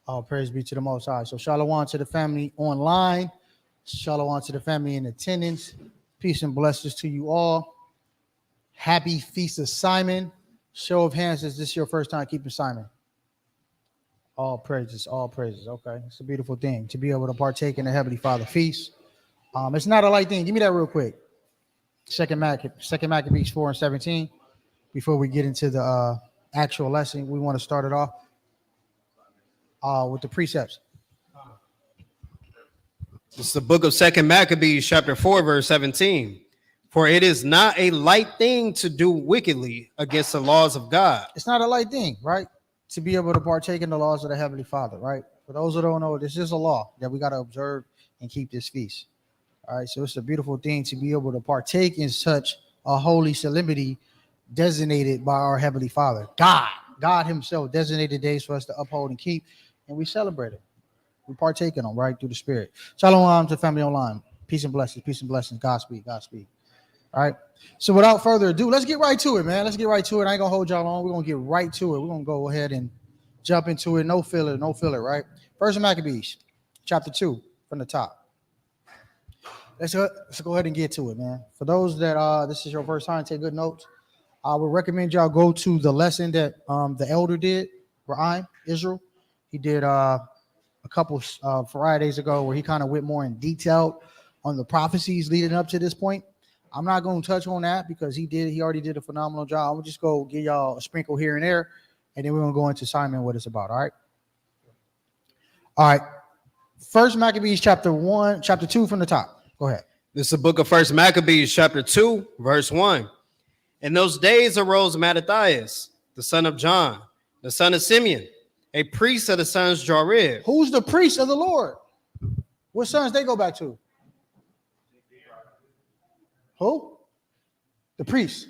All praise be to the Most High. So shalom to the family online. Shalom to the family in attendance. Peace and blessings to you all. Happy Feast of Simon. Show of hands, is this your first time keeping Simon? All praises, all praises. Okay, it's a beautiful thing to be able to partake in the Heavenly Father feast. It's not a light thing. Give me that real quick. Second Maccabees 4:17. Before we get into the actual lesson, we want to start it off with the precepts. This is the book of Second Maccabees, chapter 4, verse 17. For it is not a light thing to do wickedly against the laws of God. It's not a light thing, right? To be able to partake in the laws of the Heavenly Father, right? For those who don't know, this is a law that we got to observe and keep this feast. All right, so it's a beautiful thing to be able to partake in such a holy solemnity designated by our Heavenly Father. God himself designated days for us to uphold and keep, and we celebrate it. We partake in them, right, through the Spirit. Shalom to family online. Peace and blessings. Godspeed. All right. So without further ado, let's get right to it, man. Let's get right to it. I ain't gonna hold y'all long. We're gonna get right to it. We're gonna go ahead and jump into it. No filler, right? First Maccabees, chapter 2, from the top. Let's go ahead and get to it, man. For those that this is your first time, take good notes. I would recommend y'all go to the lesson that the elder did, Ra'im, Israel. He did a couple Fridays ago where he kind of went more in detail on the prophecies leading up to this point. I'm not going to touch on that because he already did a phenomenal job. We'll just go give y'all a sprinkle here and there, and then we're going to go into Simon, what it's about. All right. First Maccabees chapter 2 from the top. Go ahead. This is the book of First Maccabees, chapter 2, verse 1. In those days arose Mattathias, the son of John, the son of Simeon, a priest of the sons of Jorib. Who's the priest of the Lord? What sons they go back to? Who? The priest.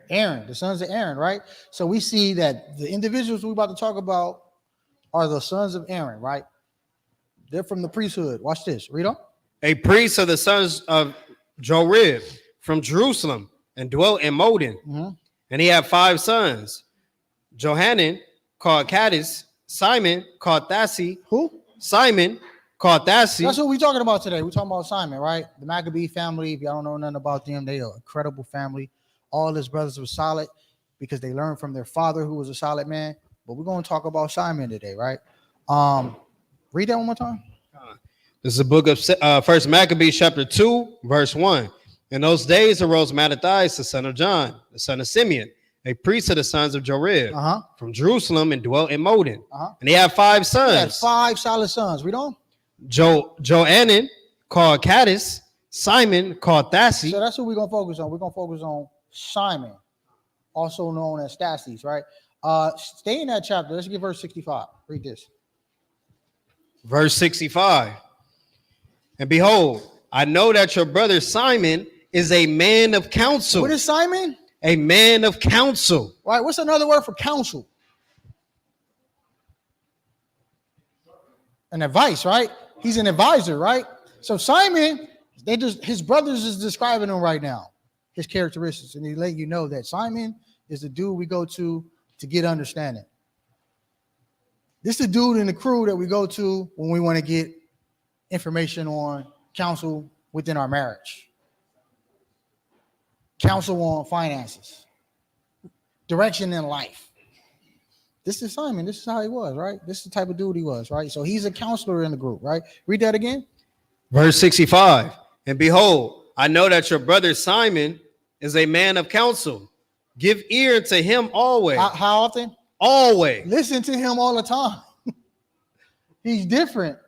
Aaron, the sons of Aaron, right? So we see that the individuals we're about to talk about are the sons of Aaron, right? They're from the priesthood. Watch this. Read on. A priest of the sons of Jorib from Jerusalem and dwelt in Modin. Mm-hmm. And he had 5 sons. Johanan, called Caddis, Simon, called Thassi. Who? Simon, called Thassi. That's what we're talking about today. We're talking about Simon, right? The Maccabee family. If y'all don't know nothing about them, they are an incredible family. All his brothers were solid because they learned from their father, who was a solid man. But we're going to talk about Simon today, right? Read that one more time. This is the book of First Maccabees, chapter 2, verse 1. In those days arose Mattathias, the son of John, the son of Simeon, a priest of the sons of Jorib, from Jerusalem and dwelt in Modin. And he had 5 sons. He had 5 solid sons. Read on. Johanan, called Caddis, Simon, called Thassi. So that's what we're going to focus on. We're going to focus on Simon, also known as Thassis, right? Stay in that chapter. Let's get verse 65. Read this. Verse 65. And behold, I know that your brother Simon is a man of counsel. What is Simon? A man of counsel. Right. What's another word for counsel? An advice, right? He's an advisor, right? So Simon, his brothers is describing him right now, his characteristics, and they let you know that Simon is the dude we go to get understanding. This is the dude in the crew that we go to when we want to get information on counsel within our marriage, counsel on finances, direction in life. This is Simon. This is how he was, right? This is the type of dude he was, right? So he's a counselor in the group, right? Read that again. Verse 65. And behold, I know that your brother Simon is a man of counsel. Give ear to him always. How often? Always. Listen to him all the time. He's different.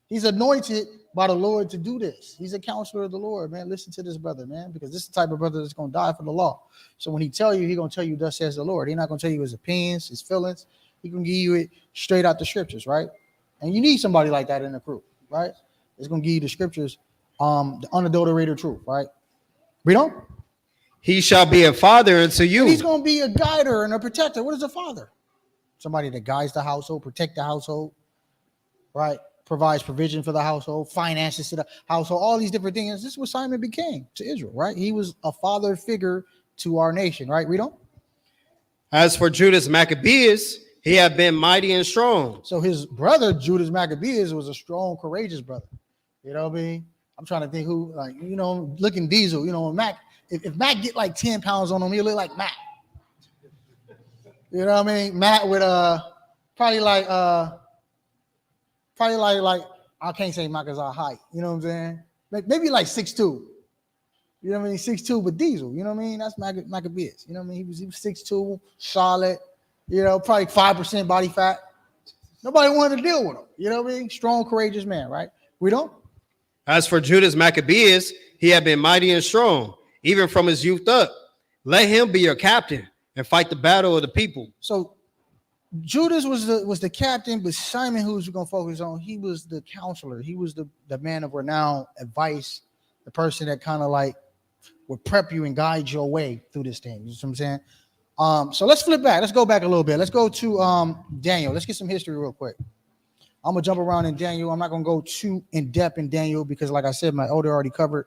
He's anointed by the Lord to do this. He's a counselor of the Lord, man. Listen to this brother, man, because this is the type of brother that's going to die for the law. So when he tell you, he's going to tell you, thus says the Lord. He's not going to tell you his opinions, his feelings. He can give you it straight out the scriptures, right? And you need somebody like that in the crew, right? It's going to give you the scriptures, the unadulterated truth, right? Read on. He shall be a father unto you. And he's going to be a guider and a protector. What is a father? Somebody that guides the household, protect the household, right? Provides provision for the household, finances to the household, all these different things. This is what Simon became to Israel, right? He was a father figure to our nation, right? Read on. As for Judas Maccabeus, he had been mighty and strong. So his brother, Judas Maccabeus, was a strong, courageous brother. You know what I mean? I'm trying to think who, like, looking Diesel, Mac, if Mac get like 10 pounds on him, he'll look like Mac. You know what I mean? Mac with probably like I can't say Mac is our height. You know what I'm saying? Maybe like 6'2". You know what I mean? 6'2", but Diesel. You know what I mean? That's Maccabeus. You know what I mean? He was 6'2", solid. Probably 5% body fat. Nobody wanted to deal with him. You know what I mean? Strong, courageous man, right? We don't. As for Judas Maccabeus, he had been mighty and strong, even from his youth up. Let him be your captain and fight the battle of the people. So Judas was the captain, but Simon, who's we're gonna focus on, he was the counselor. He was the man of renown, advice, the person that kind of like would prep you and guide your way through this thing. You know what I'm saying? So let's flip back. Let's go back a little bit. Let's go to Daniel. Let's get some history real quick. I'm gonna jump around in Daniel. I'm not gonna go too in depth in Daniel because, like I said, my elder already covered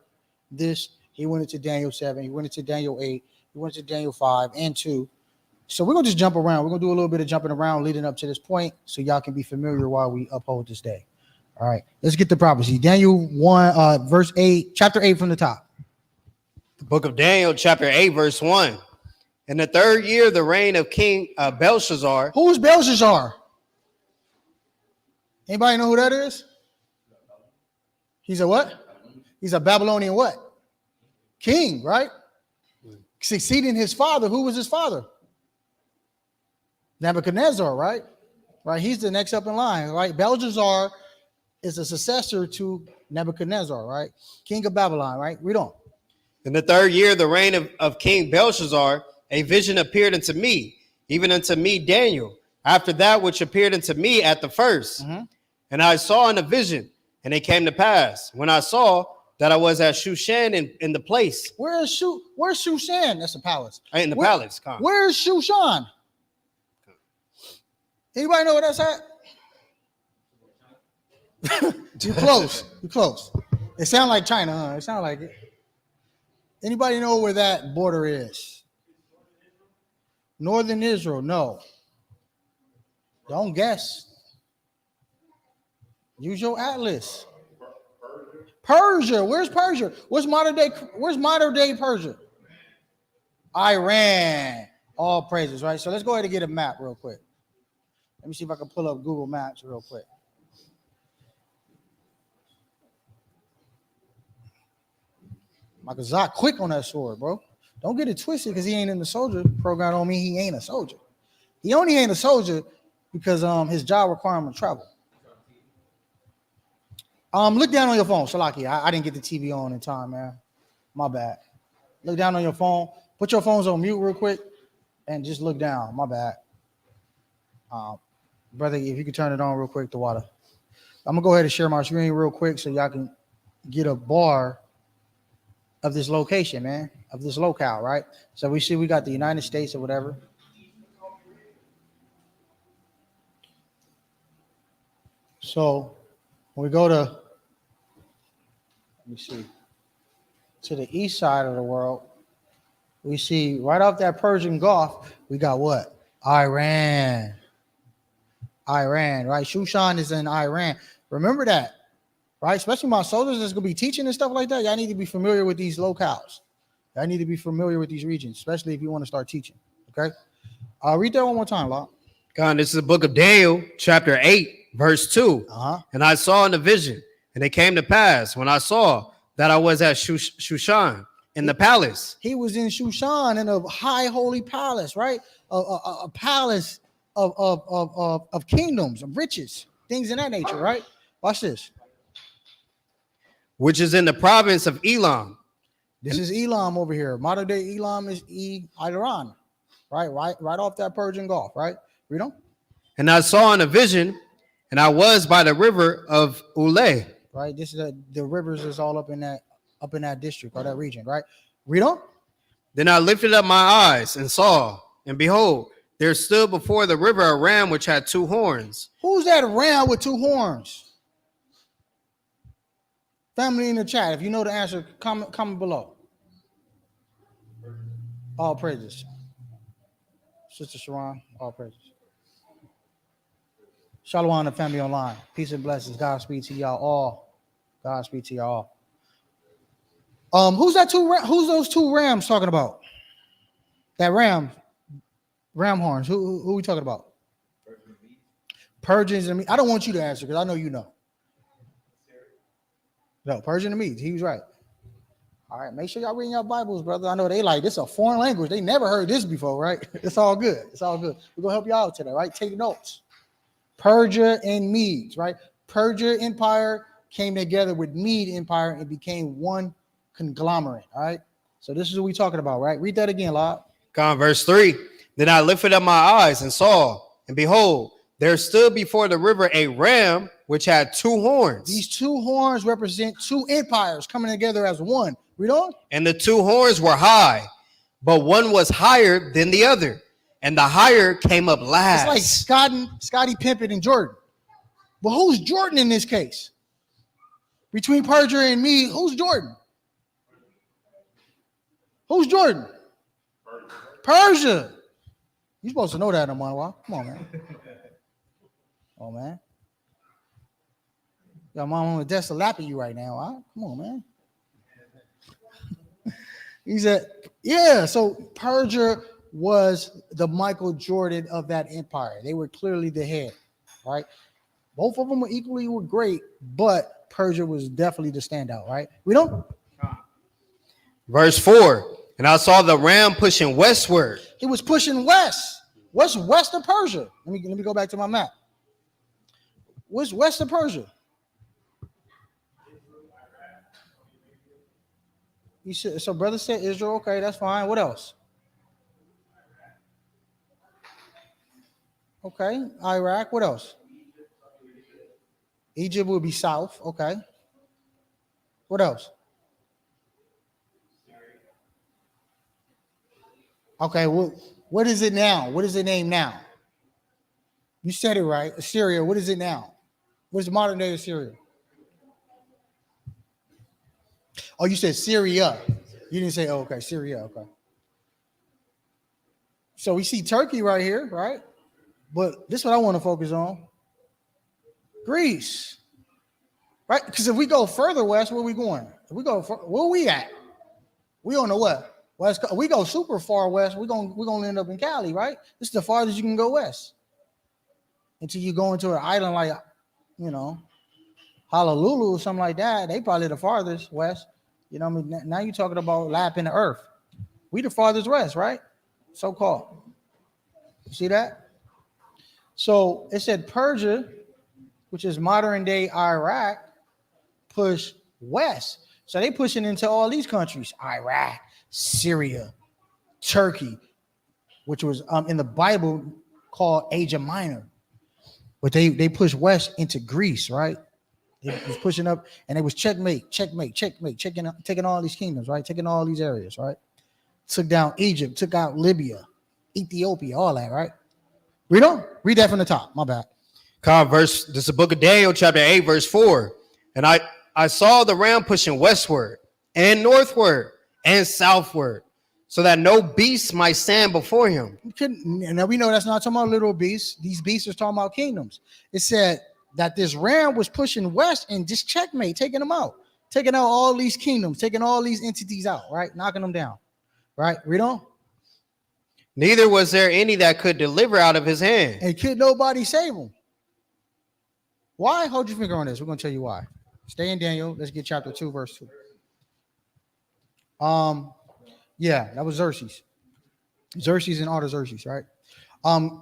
this. He went into Daniel 7. He went into Daniel 8. He went into Daniel 5 and 2. So we're gonna just jump around. We're gonna do a little bit of jumping around leading up to this point, so y'all can be familiar while we uphold this day. All right, let's get the prophecy. Daniel 1, verse 8, chapter 8 from the top. The book of Daniel, chapter 8, verse 1. In the 3rd year of the reign of King Belshazzar. Who's Belshazzar? Anybody know who that is? He's a what? He's a Babylonian what? King, right? Succeeding his father. Who was his father? Nebuchadnezzar, right? Right. He's the next up in line, right? Belshazzar is a successor to Nebuchadnezzar, right? King of Babylon, right? Read on. In the 3rd year of the reign of King Belshazzar, a vision appeared unto me, even unto me, Daniel, after that which appeared unto me at the first. Mm-hmm. And I saw in a vision, and it came to pass, when I saw that I was at Shushan in the place. Where's Shushan? That's a palace. In the palace. Where's Shushan? Anybody know where that's at? You're close. You're close. It sounds like China, huh? It sounds like it. Anybody know where that border is? Northern Israel, no. Don't guess. Use your atlas. Persia. Where's Persia? Where's modern day Persia? Iran. All praises, right? So let's go ahead and get a map real quick. Let me see if I can pull up Google Maps real quick. Michael Zach quick on that sword, bro. Don't get it twisted because he ain't in the soldier program. Don't mean he ain't a soldier. He only ain't a soldier because his job requires him to travel. Look down on your phone, Shalaki. I didn't get the TV on in time, man. My bad. Look down on your phone. Put your phones on mute real quick and just look down. My bad. Brother, if you could turn it on real quick, the water. I'm gonna go ahead and share my screen real quick so y'all can get a bar of this location, man, of this locale, right? So we see we got the United States or whatever. So when we go to, let me see, to the east side of the world, we see right off that Persian Gulf, we got what? Iran, right? Shushan is in Iran. Remember that, right? Especially my soldiers that's going to be teaching and stuff like that. Y'all need to be familiar with these locales. Y'all need to be familiar with these regions, especially if you want to start teaching, okay? Read that one more time, Locke. God, this is the book of Daniel, chapter 8, verse 2. And I saw in a vision, and it came to pass when I saw that I was at Shushan in the palace. He was in Shushan in a high holy palace, right? A palace of kingdoms, of riches, things in that nature, right? Watch this. Which is in the province of Elam. This is Elam over here. Modern day Elam is Iran, right off that Persian Gulf, right? Read on. And I saw in a vision, and I was by the river of Ulay. Right, this is the rivers is all up in that district or that region, right? Read on. Then I lifted up my eyes and saw, and behold, there stood before the river a ram which had 2 horns. Who's that ram with 2 horns? Family in the chat, if you know the answer, comment below. All praises. Sister Sharon, all praises. Shalom, the family online. Peace and blessings. Godspeed to y'all all. Godspeed to y'all all. Who's who's those two rams talking about? That ram horns. Who we talking about? Persians and me. I don't want you to answer because I know you know. No, Persian and Medes. He was right. All right, make sure y'all reading your Bibles, brother. I know they like this is a foreign language. They never heard this before, right? It's all good. It's all good. We're gonna help you out today, right? Take notes. Persia and Medes, right? Persia Empire came together with Mede Empire and became one conglomerate. All right. So this is what we're talking about, right? Read that again, Lord. Verse 3. Then I lifted up my eyes and saw, and behold, there stood before the river a ram which had two horns. These two horns represent two empires coming together as one. Read on. And the two horns were high, but one was higher than the other, and the higher came up last. It's like Scottie Pippen and Jordan. But who's Jordan in this case? Between Persia and me, who's Jordan? Who's Jordan? Persia. You're supposed to know that, Amanwa. Come on, man. Oh, man. Your mom on the desk to lap at you right now. Huh? Come on, man. He said, yeah, so Persia was the Michael Jordan of that empire. They were clearly the head, right? Both of them were great, but Persia was definitely the standout, right? We don't. Verse 4, and I saw the ram pushing westward. It was pushing west. What's west of Persia? Let me go back to my map. What's west of Persia? You said, so brother said Israel. Okay, that's fine. What else? Okay, Iraq. What else? Egypt would be south. Okay. What else? Okay, well, what is it now? What is the name now? You said it right. Assyria. What is it now? What is modern day Assyria? Oh, you said Syria. You didn't say, oh, okay, Syria. Okay. So we see Turkey right here, right? But this is what I want to focus on. Greece. Right? Because if we go further west, where are we going? If we go, where are we at? We on the what? West. We go super far west. We're gonna end up in Cali, right? This is the farthest you can go west. Until you go into an island like, Honolulu or something like that. They probably the farthest west. You know what I mean? Now you're talking about lapping the earth. We the farthest west, right? So-called. You see that? So it said Persia, which is modern day Iraq, push west. So they pushing into all these countries: Iraq, Syria, Turkey, which was in the Bible called Asia Minor. But they pushed west into Greece, right? They was pushing up, and it was checkmate, taking all these kingdoms, right? Taking all these areas, right? Took down Egypt, took out Libya, Ethiopia, all that, right? Read that from the top. My bad. This is the book of Daniel, chapter 8, verse 4. And I saw the ram pushing westward and northward and southward, so that no beast might stand before him. Now we know that's not talking about little beasts. These beasts are talking about kingdoms. It said that this ram was pushing west and just checkmate, taking them out, taking out all these kingdoms, taking all these entities out, right? Knocking them down, right? Read on. Neither was there any that could deliver out of his hand. And could nobody save him. Why? Hold your finger on this. We're going to tell you why. Stay in Daniel. Let's get chapter 2, verse 2. Yeah, that was Xerxes. Xerxes and Artaxerxes, right? And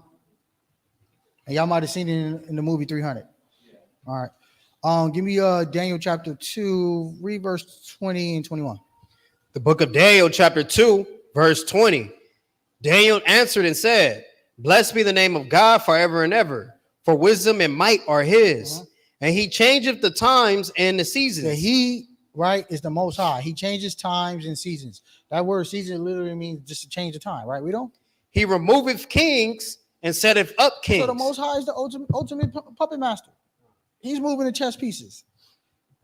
y'all might have seen it in the movie 300. All right. Give me Daniel chapter 2, read verse 20 and 21. The book of Daniel chapter 2, verse 20. Daniel answered and said, "Blessed be the name of God forever and ever, for wisdom and might are his. And he changeth the times and the seasons." Yeah, he, right, is the Most High. He changes times and seasons. That word season literally means just to change the time, right? We don't. He removeth kings and setteth up kings. So the Most High is the ultimate puppet master. He's moving the chess pieces,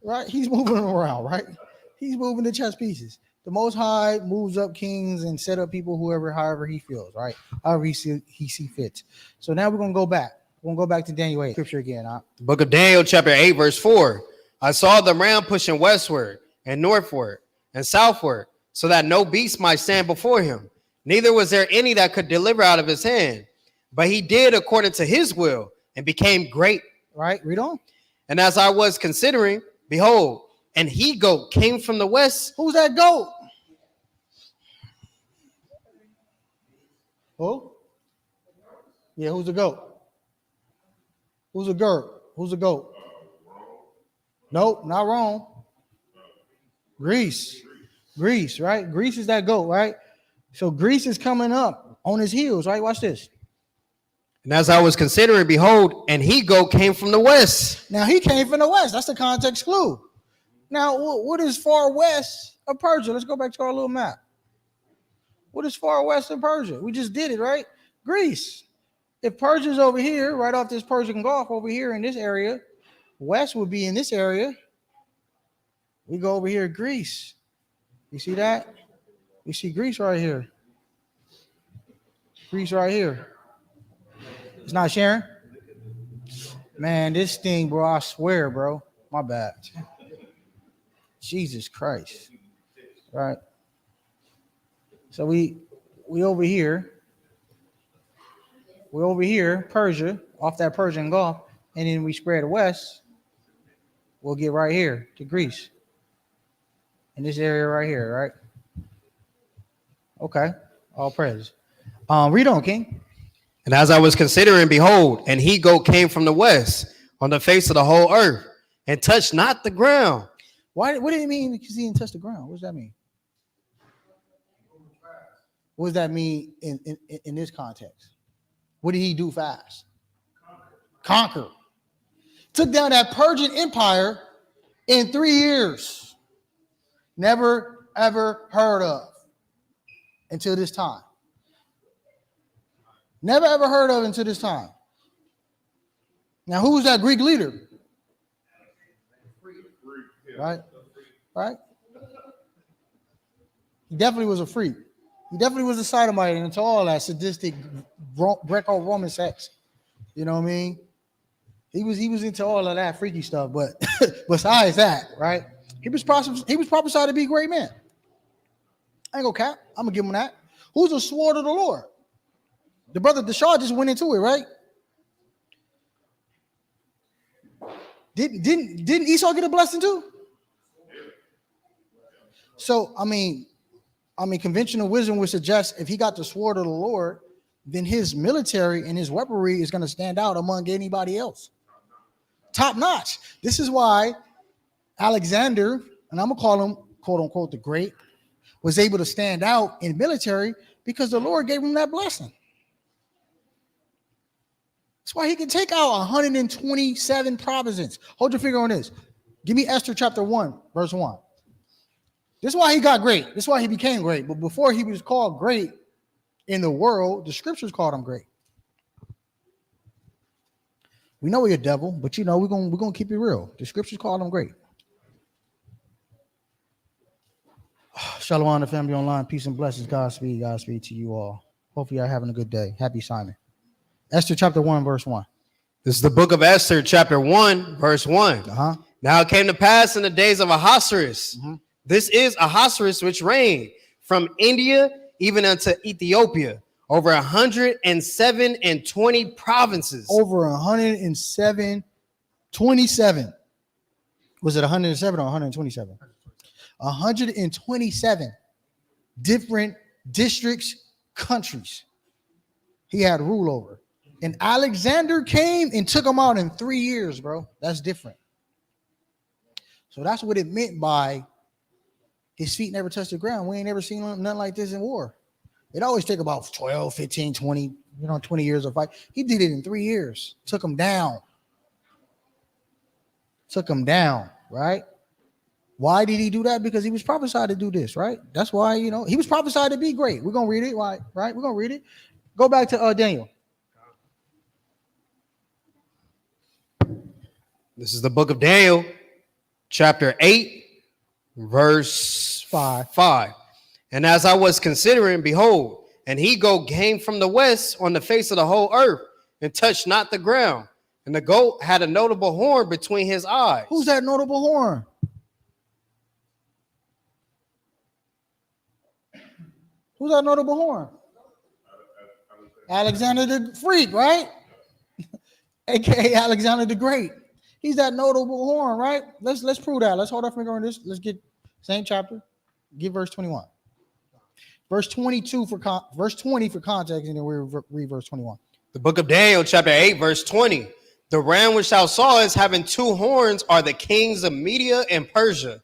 right? He's moving them around, right? He's moving the chess pieces. The Most High moves up kings and set up people however he feels, right? However he see fit. So now we're going to go back. We'll go back to Daniel 8 scripture again. The book of Daniel, chapter 8, verse 4. I saw the ram pushing westward and northward and southward, so that no beast might stand before him. Neither was there any that could deliver out of his hand. But he did according to his will and became great. Right, read on. And as I was considering, behold, an he-goat came from the west. Who's that goat? Who? Yeah, who's the goat? Who's the goat? Who's the goat? Nope, not Rome. Greece. Greece, right? Greece is that goat, right? So Greece is coming up on his heels, right? Watch this. And as I was considering, behold, an he-goat came from the west. Now he came from the west. That's the context clue. Now, what is far west of Persia? Let's go back to our little map. What is far west of Persia? We just did it, right? Greece. If Persia's over here, right off this Persian Gulf over here in this area, west would be in this area. We go over here, Greece. You see that? You see Greece right here. Greece right here. It's not sharing? Man, this thing, bro, I swear, bro. My bad. Jesus Christ. Right? So we over here. We're over here, Persia, off that Persian Gulf, and then we spread west. We'll get right here to Greece. In this area right here, right? Okay. All praise. Read on, King. And as I was considering, behold, an he-goat came from the west on the face of the whole earth and touched not the ground. Why? What did it mean because he didn't touch the ground? What does that mean? What does that mean in this context? What did he do fast? Conquer. Took down that Persian Empire in 3 years. Never, ever heard of until this time. Never, ever heard of until this time. Now, who was that Greek leader? Right? Right? He definitely was a freak. He definitely was a sodomite into all that sadistic Greco-Roman sex. You know what I mean? He was into all of that freaky stuff, but besides that, right? He was prophesied to be a great man. I ain't gonna cap. I'm gonna give him that. Who's the sword of the Lord? The brother Deshaun just went into it, right? Didn't Esau get a blessing too? So I mean, conventional wisdom would suggest if he got the sword of the Lord, then his military and his weaponry is going to stand out among anybody else. Top notch. This is why Alexander, and I'm going to call him, quote unquote, the great, was able to stand out in military because the Lord gave him that blessing. That's why he can take out 127 provinces. Hold your finger on this. Give me Esther chapter 1, verse 1. This is why he got great. This is why he became great. But before he was called great in the world, the scriptures called him great. We know you're a devil, but you know we're gonna keep it real. The scriptures called him great. Shalom, the family online. Peace and blessings. Godspeed to you all. Hopefully you're having a good day. Happy Simon. Esther chapter 1, verse 1. This is the book of Esther, chapter 1, verse 1. Now it came to pass in the days of Ahasuerus. This is Ahasuerus, which reigned from India even unto Ethiopia, over 127 provinces. Over 127. Was it 107 or 127? 127 different districts, countries he had rule over. And Alexander came and took them out in 3 years, bro. That's different. So that's what it meant by his feet never touched the ground. We ain't never seen nothing like this in war. It always take about 12, 15, 20, 20 years of fight. He did it in 3 years. Took him down. Right? Why did he do that? Because he was prophesied to do this, right? That's why, he was prophesied to be great. We're going to read it, right? We're going to read it. Go back to Daniel. This is the book of Daniel, chapter 8, verse 5. And as I was considering, behold, an he-goat came from the west on the face of the whole earth and touched not the ground. And the goat had a notable horn between his eyes. Who's that notable horn? Who's that notable horn? Alexander the Freak, right? AKA Alexander the Great. He's that notable horn, right? Let's prove that. Let's hold our finger on this. Let's get same chapter. Give verse 21. Verse 22 verse 20 for context, and then we'll read verse 21. The book of Daniel, chapter 8, verse 20. The ram which thou sawest having two horns are the kings of Media and Persia.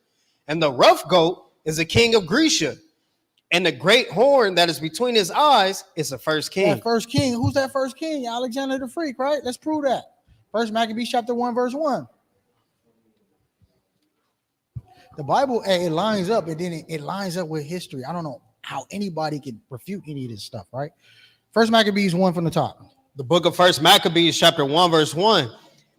And the rough goat is the king of Grecia. And the great horn that is between his eyes is the first king. That first king. Who's that first king? Alexander the Freak, right? Let's prove that. First Maccabees chapter 1, verse 1. The Bible, it lines up, and then it lines up with history. I don't know how anybody can refute any of this stuff, right? First Maccabees 1 from the top. The book of First Maccabees chapter 1, verse 1.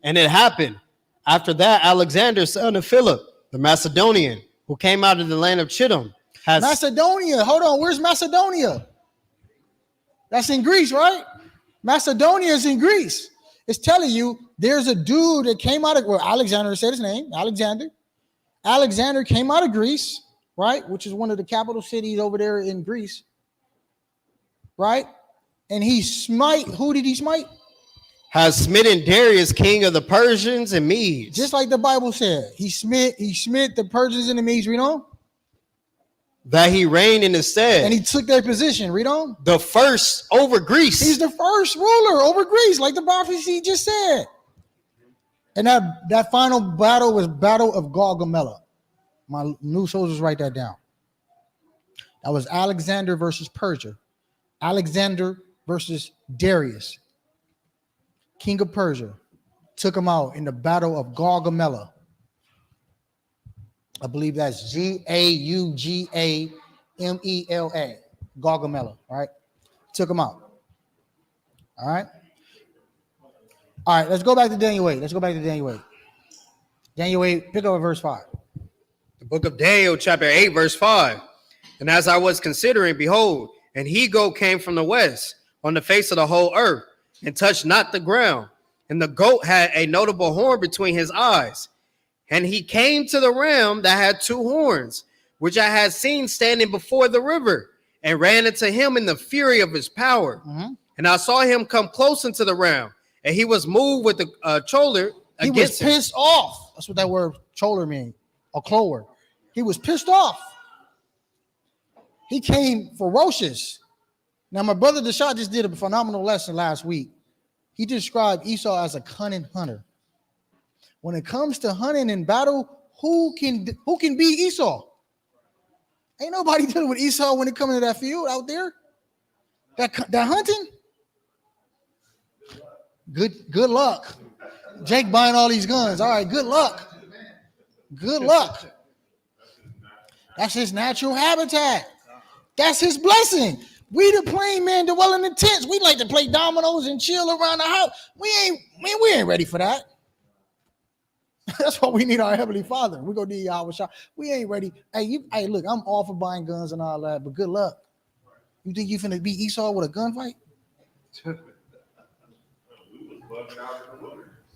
And it happened after that, Alexander, son of Philip, the Macedonian, who came out of the land of Chittim, Macedonia. Hold on. Where's Macedonia? That's in Greece, right? Macedonia is in Greece. It's telling you there's a dude that came out of, well, Alexander said his name, Alexander. Alexander came out of Greece, right? Which is one of the capital cities over there in Greece, right? And he smite, who did he smite? Has smitten Darius, king of the Persians and Medes. Just like the Bible said. He smit the Persians and the Medes, read on. That he reigned in his stead. And he took their position. Read on. The first over Greece. He's the first ruler over Greece, like the prophecy just said. And that final battle was Battle of Gaugamela. My new soldiers write that down. That was Alexander versus Persia. Alexander versus Darius, king of Persia, took him out in the Battle of Gaugamela. I believe that's Gaugamela, Gaugamela, right? Took him out. All right. All right, let's go back to Daniel 8. Daniel 8, pick up at verse 5. The book of Daniel, chapter 8, verse 5. And as I was considering, behold, an he-goat came from the west on the face of the whole earth and touched not the ground. And the goat had a notable horn between his eyes. And he came to the ram that had two horns, which I had seen standing before the river, and ran into him in the fury of his power. Mm-hmm. And I saw him come close into the ram, and he was moved with the choler against him. He was pissed off. That's what that word choler means, or clower. He was pissed off. He came ferocious. Now, my brother Deshad just did a phenomenal lesson last week. He described Esau as a cunning hunter. When it comes to hunting in battle, who can beat Esau? Ain't nobody dealing with Esau when it comes to that field out there. That hunting. Good luck. Jake buying all these guns. All right, good luck. Good luck. That's his natural habitat. That's his blessing. We the plain man dwelling in tents. We like to play dominoes and chill around the house. We ain't ready for that. That's why we need our Heavenly Father. We're gonna need our shot. We ain't ready. Hey, look, I'm all for buying guns and all that, but good luck. You think you finna beat Esau with a gunfight?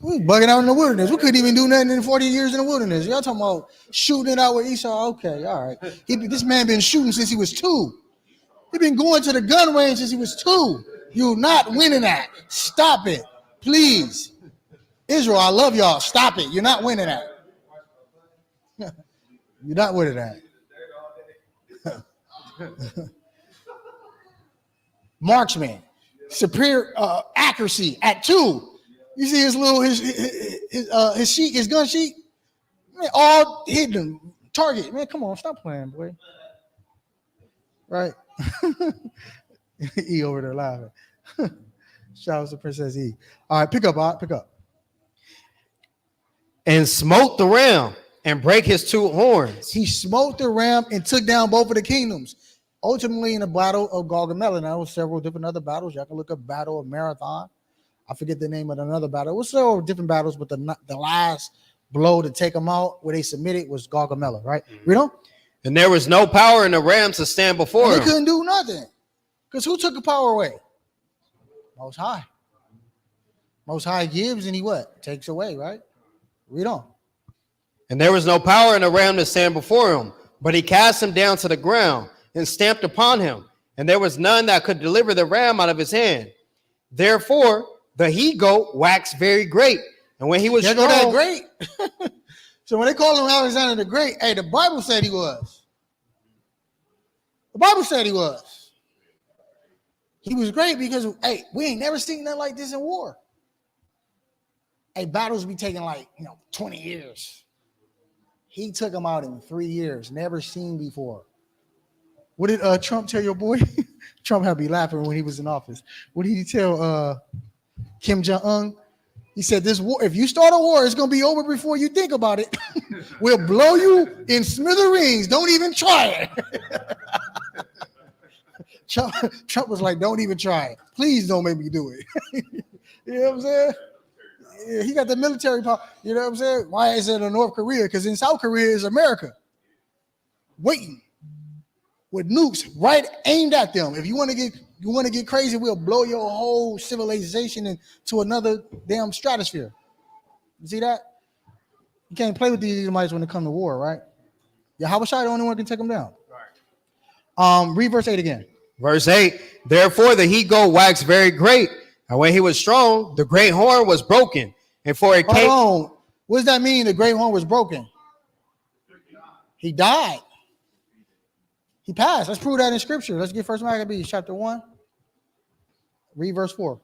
We was bugging out in the wilderness. We couldn't even do nothing in 40 years in the wilderness. Y'all talking about shooting it out with Esau? Okay, all right. This man been shooting since he was 2. He been going to the gun range since he was 2. You're not winning that. Stop it, please. Israel, I love y'all. Stop it. You're not winning that. You're not winning that. Marksman, superior accuracy at 2. You see his gun sheet, man, all hidden target. Man, come on, stop playing, boy. Right? E over there laughing. Shout out to Princess E. All right, pick up. And smote the ram and break his two horns. He smote the ram and took down both of the kingdoms. Ultimately, in the Battle of Gaugamela, now there were several different other battles. Y'all can look up Battle of Marathon. I forget the name of another battle. It was several different battles, but the last blow to take them out, where they submitted, was Gaugamela, right? Mm-hmm. Read on. And there was no power in the ram to stand before him. They couldn't do nothing. Because who took the power away? Most High. Most High gives and he what? Takes away, right? Read on. And there was no power in the ram to stand before him, but he cast him down to the ground and stamped upon him. And there was none that could deliver the ram out of his hand. Therefore, the he-goat waxed very great. And when he was strong, that great. So when they call him Alexander the Great, hey, the Bible said he was. The Bible said he was. He was great because, hey, we ain't never seen nothing like this in war. Hey, battles be taking 20 years. He took them out in 3 years, never seen before. What did Trump tell your boy? Trump had to be laughing when he was in office. What did he tell Kim Jong-un? He said, this war, if you start a war, it's going to be over before you think about it. We'll blow you in smithereens. Don't even try it. Trump was like, don't even try it. Please don't make me do it. You know what I'm saying? Yeah, he got the military power. You know what I'm saying? Why is it in North Korea? Because in South Korea is America. Waiting with nukes right aimed at them. If you want to get crazy, we'll blow your whole civilization into another damn stratosphere. You see that? You can't play with these Edomites when it comes to war, right? Yahweh Shai the only one can take them down. Read verse 8 again. Verse 8, therefore the he-goat waxed very great, and when he was strong, the great horn was broken. And for it came. Hold on. What does that mean? The great horn was broken. He died. He passed. Let's prove that in scripture. Let's get 1 Maccabees chapter 1. Read verse 4.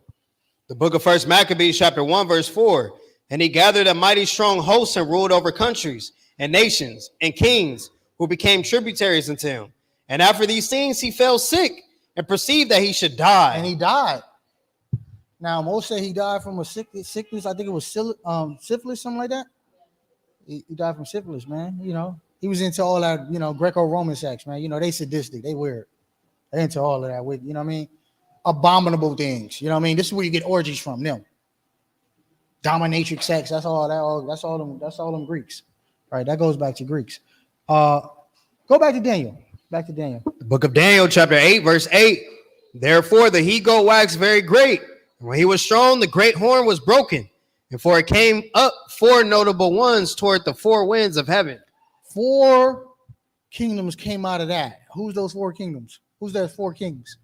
The book of 1 Maccabees chapter 1 verse 4. And he gathered a mighty strong host and ruled over countries and nations and kings who became tributaries unto him. And after these things he fell sick and perceived that he should die. And he died. Now, most say he died from a sickness. I think it was syphilis, something like that. He died from syphilis, man. You know, he was into all that, Greco-Roman sex, man. They sadistic. They weird. They into all of that with, you know what I mean? Abominable things. You know what I mean? This is where you get orgies from them. Dominatrix sex. That's all them Greeks. Right? That goes back to Greeks. Go back to Daniel. Back to Daniel. The book of Daniel, chapter 8, verse 8. Therefore the he-goat waxed very great. And when he was strong, the great horn was broken. And for it came up 4 notable ones toward the 4 winds of heaven. 4 kingdoms came out of that. Who's those 4 kingdoms? Who's those 4 kings?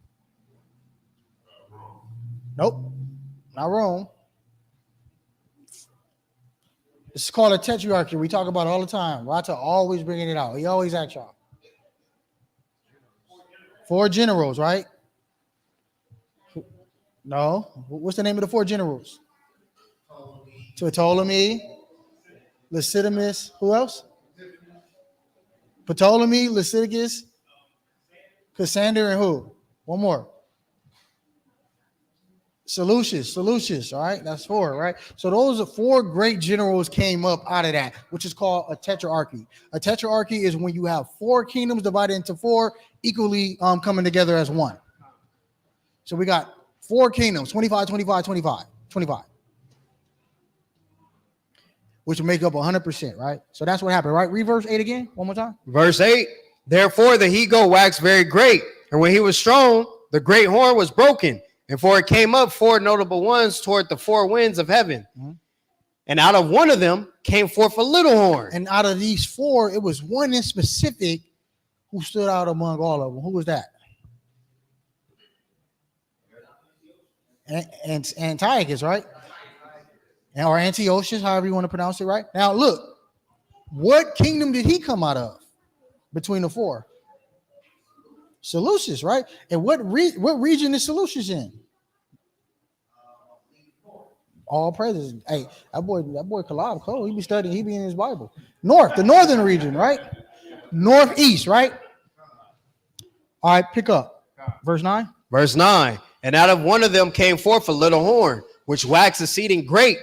Nope. Not Rome. This is called a tetrarchy. We talk about it all the time. Rata always bringing it out. He always asks y'all. 4 generals, right? No. What's the name of the 4 generals? Ptolemy, Lysidamus. Who else? Ptolemy, Lysidamus, Cassander, and who? One more. Seleucus, all right? That's 4, right? So those are 4 great generals came up out of that, which is called a tetrarchy. A tetrarchy is when you have 4 kingdoms divided into 4 equally coming together as one. So we got 4 kingdoms, 25, 25, 25, 25. Which will make up 100%, right? So that's what happened, right? Read verse 8 again, one more time. Verse 8, therefore the he-goat waxed very great, and when he was strong, the great horn was broken. And for it came up 4 notable ones toward the 4 winds of heaven. Mm-hmm. And out of one of them came forth a little horn. And out of these 4, it was one in specific who stood out among all of them. Who was that? And Antiochus, right? Or Antiochus, however you want to pronounce it, right? Now, look, what kingdom did he come out of between the 4? Seleucus, right? And what region is Seleucus in? All praises. Hey, that boy Kalab Cole, he be studying, he be in his Bible. The northern region, right? Northeast, right? All right, pick up. Verse 9. Verse 9. And out of one of them came forth a little horn, which waxed exceeding great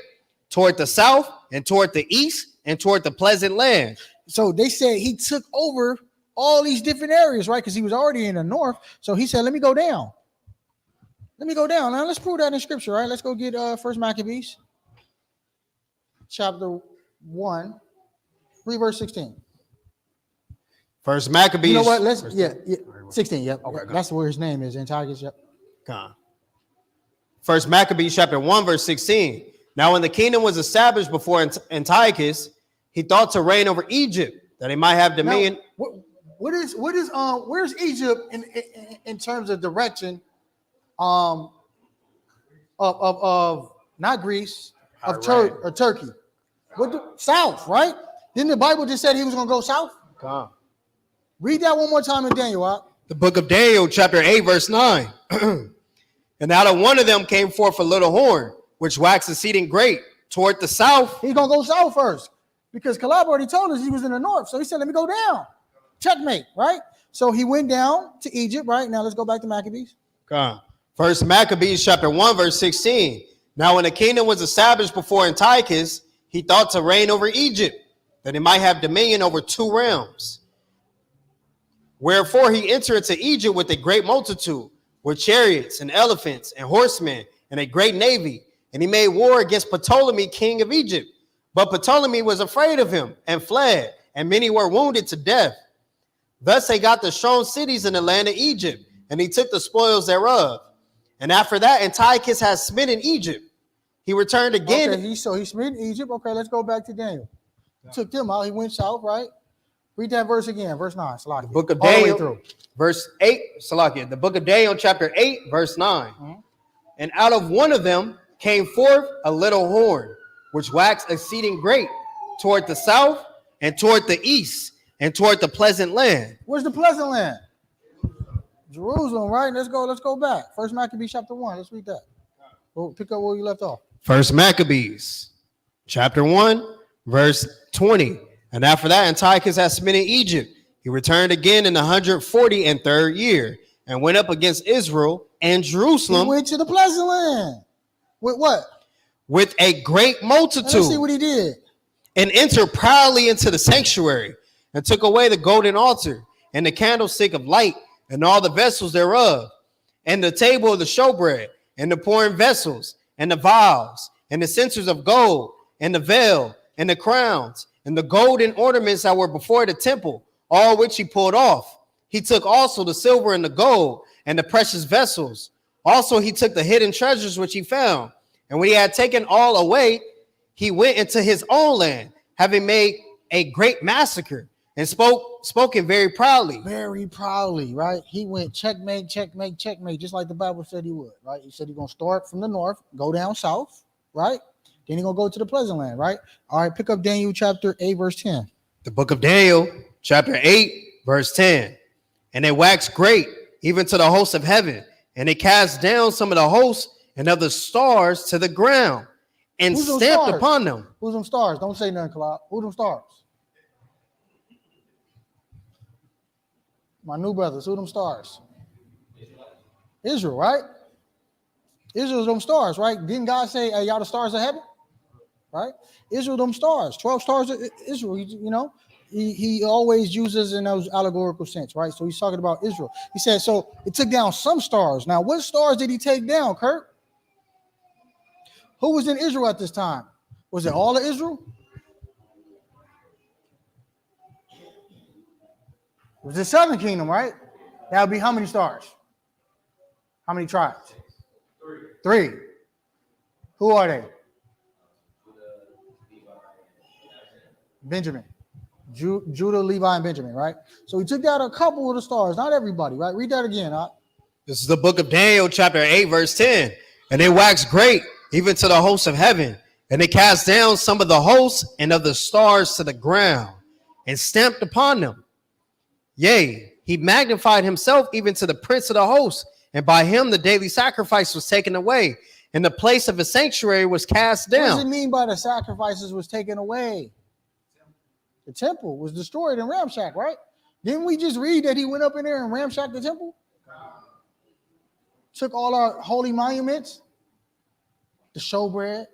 toward the south and toward the east and toward the pleasant land. So they said he took over all these different areas, right? Because he was already in the north. So he said, let me go down. Now let's prove that in scripture, right? Let's go get 1 Maccabees chapter 1, read verse 16. 1 Maccabees. You know what? 16. Yep. Okay, that's where his name is. Antiochus. Yep. 1 Maccabees chapter 1, verse 16. Now, when the kingdom was established before Antiochus, he thought to reign over Egypt, that he might have dominion. Now, where's Egypt in terms of direction of not Greece, of Turkey? South, right? Didn't the Bible just said he was going to go south? Come. Read that one more time in Daniel. The book of Daniel, chapter 8, verse 9. And out of one of them came forth a little horn, which waxed exceeding great toward the south. He's going to go south first, because Caleb already told us he was in the north. So he said, let me go down. Checkmate, right? So he went down to Egypt, right? Now let's go back to Maccabees. Come. First Maccabees, chapter 1, verse 16. Now when the kingdom was established before Antiochus, he thought to reign over Egypt, that he might have dominion over 2 realms. Wherefore he entered into Egypt with a great multitude, with chariots and elephants and horsemen and a great navy. And he made war against Ptolemy, king of Egypt. But Ptolemy was afraid of him and fled, and many were wounded to death. Thus they got the strong cities in the land of Egypt, and he took the spoils thereof. And after that, Antiochus has smitten Egypt. He returned again. Okay, so he smitten Egypt. Okay, let's go back to Daniel. He took them out. He went south, right? Read that verse again, verse 9. Salakia. The book of Daniel, verse 8. Salakia. The book of Daniel, chapter 8, verse 9. Mm-hmm. And out of one of them came forth a little horn, which waxed exceeding great toward the south and toward the east and toward the pleasant land. Where's the pleasant land? Jerusalem, right? Let's go back. First Maccabees chapter 1. Let's read that. We'll pick up where you left off. First Maccabees chapter 1, verse 20. And after that, Antiochus had smitten Egypt. He returned again in the 143rd year and went up against Israel and Jerusalem. He went to the pleasant land. With what? With a great multitude. Let's see what he did. And entered proudly into the sanctuary and took away the golden altar and the candlestick of light and all the vessels thereof, and the table of the showbread and the pouring vessels and the vials and the censers of gold and the veil and the crowns and the golden ornaments that were before the temple, all which he pulled off. He took also the silver and the gold and the precious vessels. Also he took the hidden treasures which he found. And when he had taken all away, he went into his own land, having made a great massacre, and spoken very proudly. Very proudly, right? He went checkmate, checkmate, checkmate, just like the Bible said he would, right? He said he's going to start from the north, go down south, right? Then he's going to go to the pleasant land, right? All right, pick up Daniel chapter 8, verse 10. The book of Daniel, chapter 8, verse 10. And it waxed great, even to the hosts of heaven, and it cast down some of the hosts and of the stars to the ground, and stamped upon them. Who's them stars? Don't say nothing, Kalab. Who's them stars? My new brothers, who them stars? Israel, right? Israel's them stars, right? Didn't God say, hey, y'all the stars of heaven? Right? Israel, them stars, 12 stars of Israel, you know? He always uses in those allegorical sense, right? So he's talking about Israel. He said, so it took down some stars. Now, what stars did he take down, Kurt? Who was in Israel at this time? Was it all of Israel? It was the southern kingdom, right? That would be how many stars? How many tribes? Three. Who are they? Benjamin. Judah, Levi, and Benjamin, right? So he took out a couple of the stars, not everybody, right? Read that again, huh? This is the book of Daniel, chapter 8, verse 10. And it waxed great, even to the hosts of heaven. And it cast down some of the hosts and of the stars to the ground, and stamped upon them. Yea, he magnified himself even to the prince of the hosts, and by him the daily sacrifice was taken away, and the place of his sanctuary was cast down. What does it mean by the sacrifices was taken away? The temple was destroyed and ramshacked, right? Didn't we just read that he went up in there and ramshacked the temple? Took all our holy monuments, the showbread,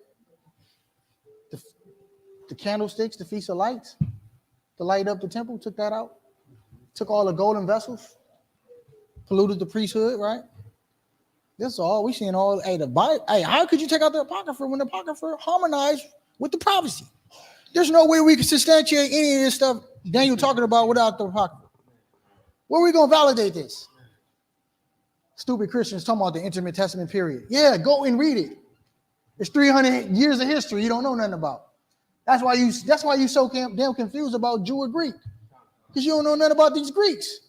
the candlesticks, the feast of lights, to light up the temple, took that out. Took all the golden vessels, polluted the priesthood, right? This is all we seeing all. Hey, the Bible. Hey, how could you take out the Apocrypha when the Apocrypha harmonized with the prophecy? There's no way we can substantiate any of this stuff Daniel talking about without the Apocrypha. Where are we going to validate this? Stupid Christians talking about the Intertestament period. Yeah, go and read it. It's 300 years of history you don't know nothing about. That's why you so damn confused about Jew or Greek. Because you don't know nothing about these Greeks.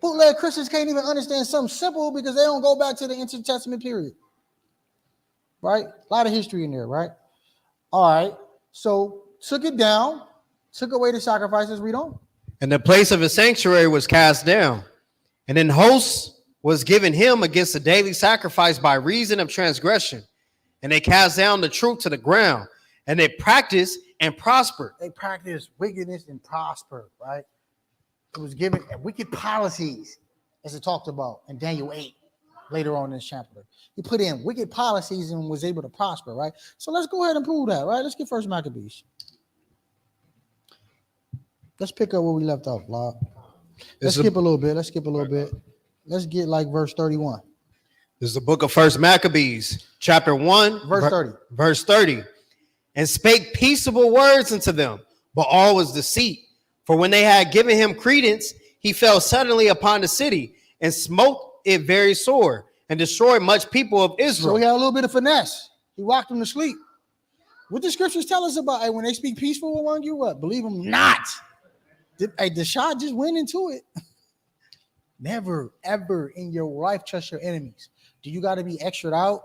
Bootleg Christians can't even understand something simple because they don't go back to the intertestament period. Right? A lot of history in there, right? All right. So took it down, took away the sacrifices. Read on. And the place of his sanctuary was cast down, and an host was given him against the daily sacrifice by reason of transgression. And they cast down the truth to the ground, and they practiced and prospered. They practiced wickedness and prospered, right? It was given wicked policies, as it talked about in Daniel 8, later on in this chapter. He put in wicked policies and was able to prosper, right? So let's go ahead and prove that, right? Let's get First Maccabees. Let's pick up where we left off, Bob. Let's skip a little bit. Let's get like verse 31. This is the book of First Maccabees, chapter 1, verse 30. Verse 30. And spake peaceable words unto them, but all was deceit. For when they had given him credence, he fell suddenly upon the city and smote it very sore and destroyed much people of Israel. So he had a little bit of finesse. He rocked them to sleep. What the scriptures tell us about, hey, when they speak peaceful among you, what? Believe them not. Hey, the shot just went into it. Never, ever in your life trust your enemies. Do you got to be extra out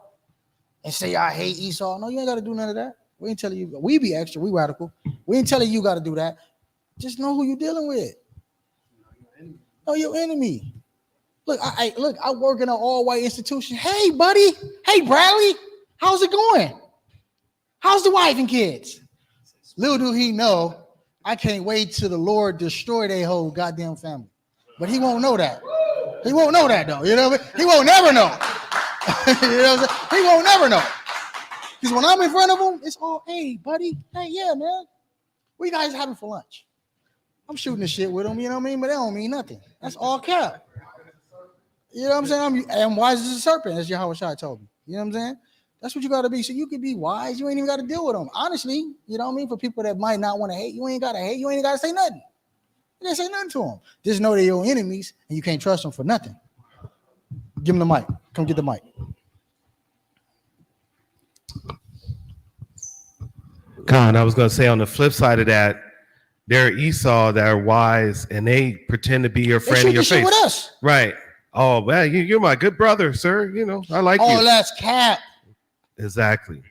and say, I hate Esau? No, you ain't got to do none of that. We ain't telling you. We be extra. We radical. We ain't telling you got to do that. Just know who you're dealing with. Know your enemy. Look, I work in an all-white institution. Hey, buddy. Hey, Bradley. How's it going? How's the wife and kids? Little do he know, I can't wait till the Lord destroy their whole goddamn family. But he won't know that. He won't know that, though. You know what I mean? He won't never know. You know what I'm saying? He won't never know. Because when I'm in front of him, it's all, hey, buddy. Hey, yeah, man. What you guys having for lunch? I'm shooting the shit with him, you know what I mean? But that don't mean nothing. That's all cap. You know what I'm saying? I'm wise as a serpent, as Yahweh told me. You know what I'm saying? That's what you got to be. So you can be wise. You ain't even got to deal with them. Honestly, you know what I mean? For people that might not want to hate, you ain't got to hate. You ain't got to say nothing. You can't say nothing to them. Just know they're your enemies, and you can't trust them for nothing. Give them the mic. Come get the mic. Con, I was going to say on the flip side of that, there are Esau that are wise, and they pretend to be your friend in your face. With us. Right. Oh, well, you're my good brother, sir. You know, I like you. Oh, that's cap. Exactly.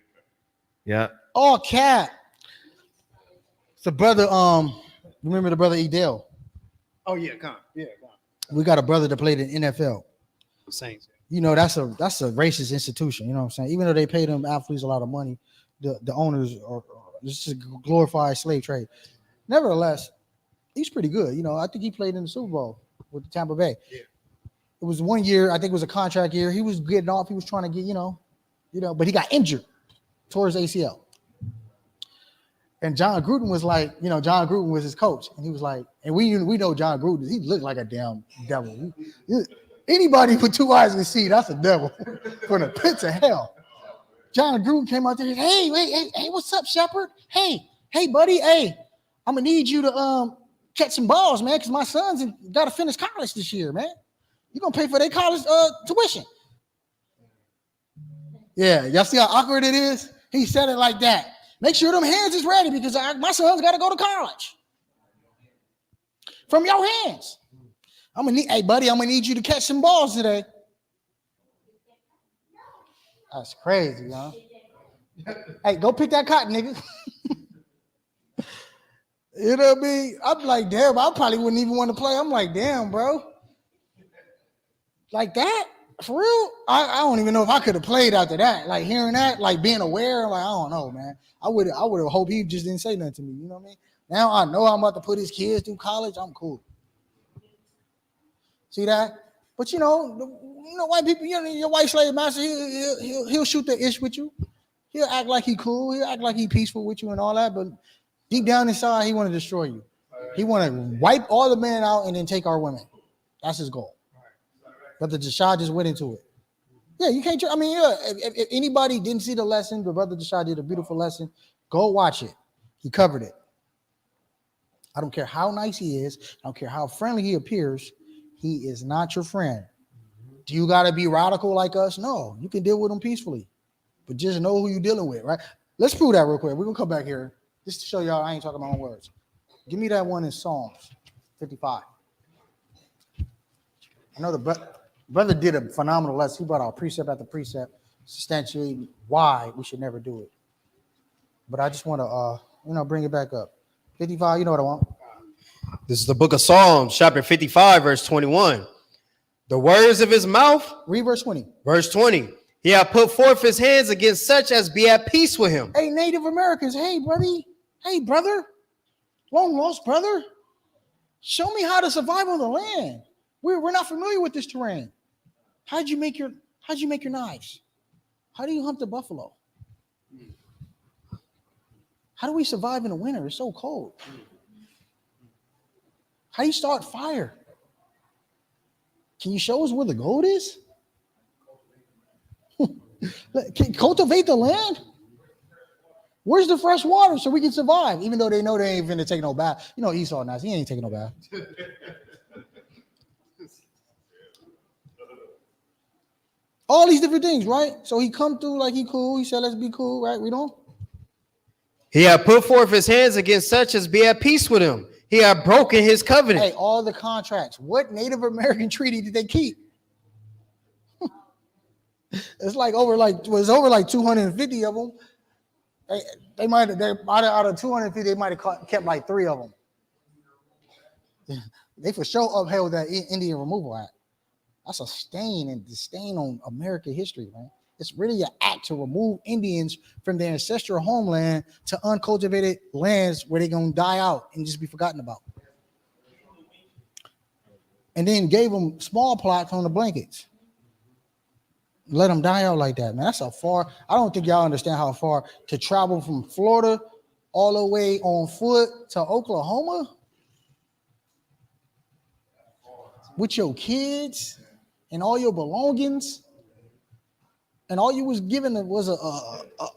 Yeah. All cap. It's a brother, remember the brother Edel? Oh, yeah, come. Yeah, come. We got a brother that played in NFL. Saints. You know, that's a racist institution. You know what I'm saying? Even though they pay them athletes a lot of money, the owners are just a glorified slave trade. Nevertheless, he's pretty good. You know, I think he played in the Super Bowl with the Tampa Bay. Yeah. It was 1 year. I think it was a contract year. He was getting off. He was trying to get, you know, but he got injured, tore his ACL. And John Gruden was like, you know, John Gruden was his coach, and he was like, and we know John Gruden. He looked like a damn devil. Anybody with two eyes can see that's a devil from the pits of hell. John Gruden came out there. Hey, what's up, Shepard? Hey, buddy. Hey, I'm gonna need you to catch some balls, man, because my sons got to finish college this year, man. You're gonna pay for their college tuition. Yeah, y'all see how awkward it is? He said it like that. Make sure them hands is ready because my son's got to go to college. From your hands. Hey, buddy, I'm gonna need you to catch some balls today. That's crazy, huh? Hey, go pick that cotton, nigga. You know what I mean? I'm like, damn, I probably wouldn't even want to play. I'm like, damn, bro. Like that? For real? I don't even know if I could have played after that. Like hearing that, like being aware, like I don't know, man. I would have hoped he just didn't say nothing to me. You know what I mean? Now I know I'm about to put his kids through college. I'm cool. See that? But you know, white people, you know, your white slave master, he'll shoot the ish with you. He'll act like he cool. He'll act like he peaceful with you and all that. But deep down inside, he want to destroy you. He want to wipe all the men out and then take our women. That's his goal. Brother Jashad just went into it. Yeah, you can't. I mean, yeah, if anybody didn't see the lesson, but Brother Jashad did a beautiful lesson. Go watch it. He covered it. I don't care how nice he is. I don't care how friendly he appears. He is not your friend. Do you got to be radical like us? No, you can deal with him peacefully. But just know who you're dealing with, right? Let's prove that real quick. We're gonna come back here just to show y'all I ain't talking my own words. Give me that one in Psalms 55. I know the brother did a phenomenal lesson. He brought out precept after precept, substantiating why we should never do it. But I just want to, bring it back up. 55, you know what I want. This is the book of Psalms, chapter 55, verse 21. The words of his mouth. Read verse 20. Verse 20. He hath put forth his hands against such as be at peace with him. Hey, Native Americans. Hey, buddy. Hey, brother. Long lost brother. Show me how to survive on the land. We're not familiar with this terrain. How'd you make your knives? How do you hunt the buffalo? How do we survive in the winter? It's so cold. How do you start fire? Can you show us where the gold is? Can cultivate the land? Where's the fresh water so we can survive? Even though they know they ain't finna take no bath. You know Esau now, he ain't taking no bath. All these different things, right? So he come through like he cool. He said, let's be cool, right? We don't. He hath put forth his hands against such as be at peace with him. He hath broken his covenant. Hey, all the contracts. What Native American treaty did they keep? It's over like 250 of them. They might have out of 250, they might have kept like 3 of them. They for sure upheld that Indian Removal Act. That's a stain on American history, man. It's really an act to remove Indians from their ancestral homeland to uncultivated lands where they're gonna die out and just be forgotten about. And then gave them small plots on the blankets. Let them die out like that, man. That's a far. I don't think y'all understand how far to travel from Florida all the way on foot to Oklahoma with your kids and all your belongings, and all you was given was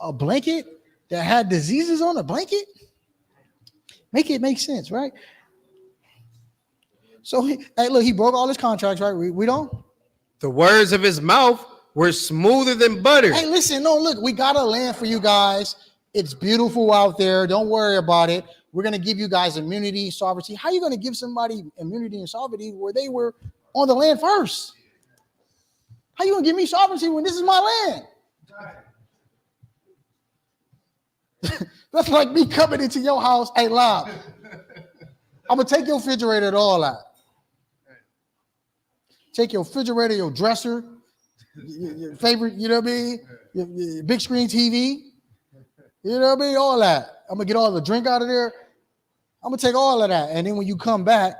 a blanket that had diseases on the blanket. Make it make sense, right? So, he broke all his contracts, right? We don't. The words of his mouth were smoother than butter. Hey, listen, no, look, we got a land for you guys. It's beautiful out there. Don't worry about it. We're going to give you guys immunity, sovereignty. How are you going to give somebody immunity and sovereignty where they were on the land first? How you going to give me sovereignty when this is my land? That's like me coming into your house. Hey, Lob, I'm going to take your refrigerator and all that. Take your refrigerator, your dresser, your favorite, you know what I mean? Your big screen TV, you know what I mean? All that. I'm going to get all the drink out of there. I'm going to take all of that. And then when you come back,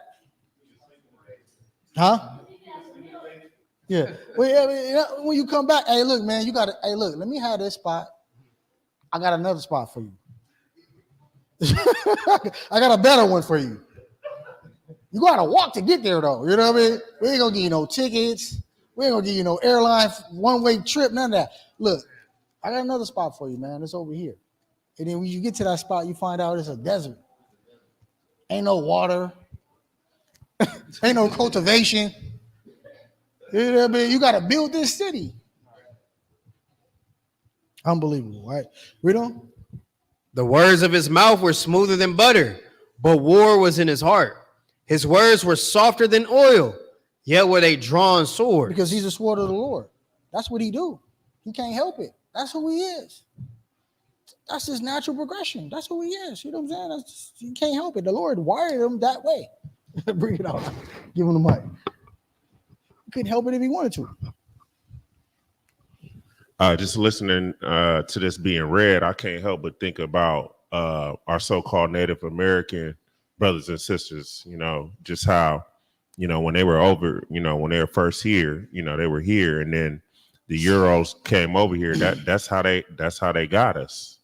yeah. When you come back, hey, look, man, let me have this spot. I got another spot for you. I got a better one for you. You got to walk to get there, though. You know what I mean? We ain't going to give you no tickets. We ain't going to give you no airline one-way trip, none of that. Look, I got another spot for you, man. It's over here. And then when you get to that spot, you find out it's a desert. Ain't no water. Ain't no cultivation. You know what I mean? You got to build this city. Unbelievable, right? Read on. The words of his mouth were smoother than butter, but war was in his heart. His words were softer than oil, yet were they drawn swords. Because he's a sword of the Lord. That's what he do. He can't help it. That's who he is. That's his natural progression. That's who he is. You know what I'm saying? You can't help it. The Lord wired him that way. Bring it out. Give him the mic. He couldn't help it if he wanted to. Just listening to this being read, I can't help but think about our so-called Native American brothers and sisters, just how, when they were over, when they were first here, they were here, and then the Euros came over here. That's how they got us,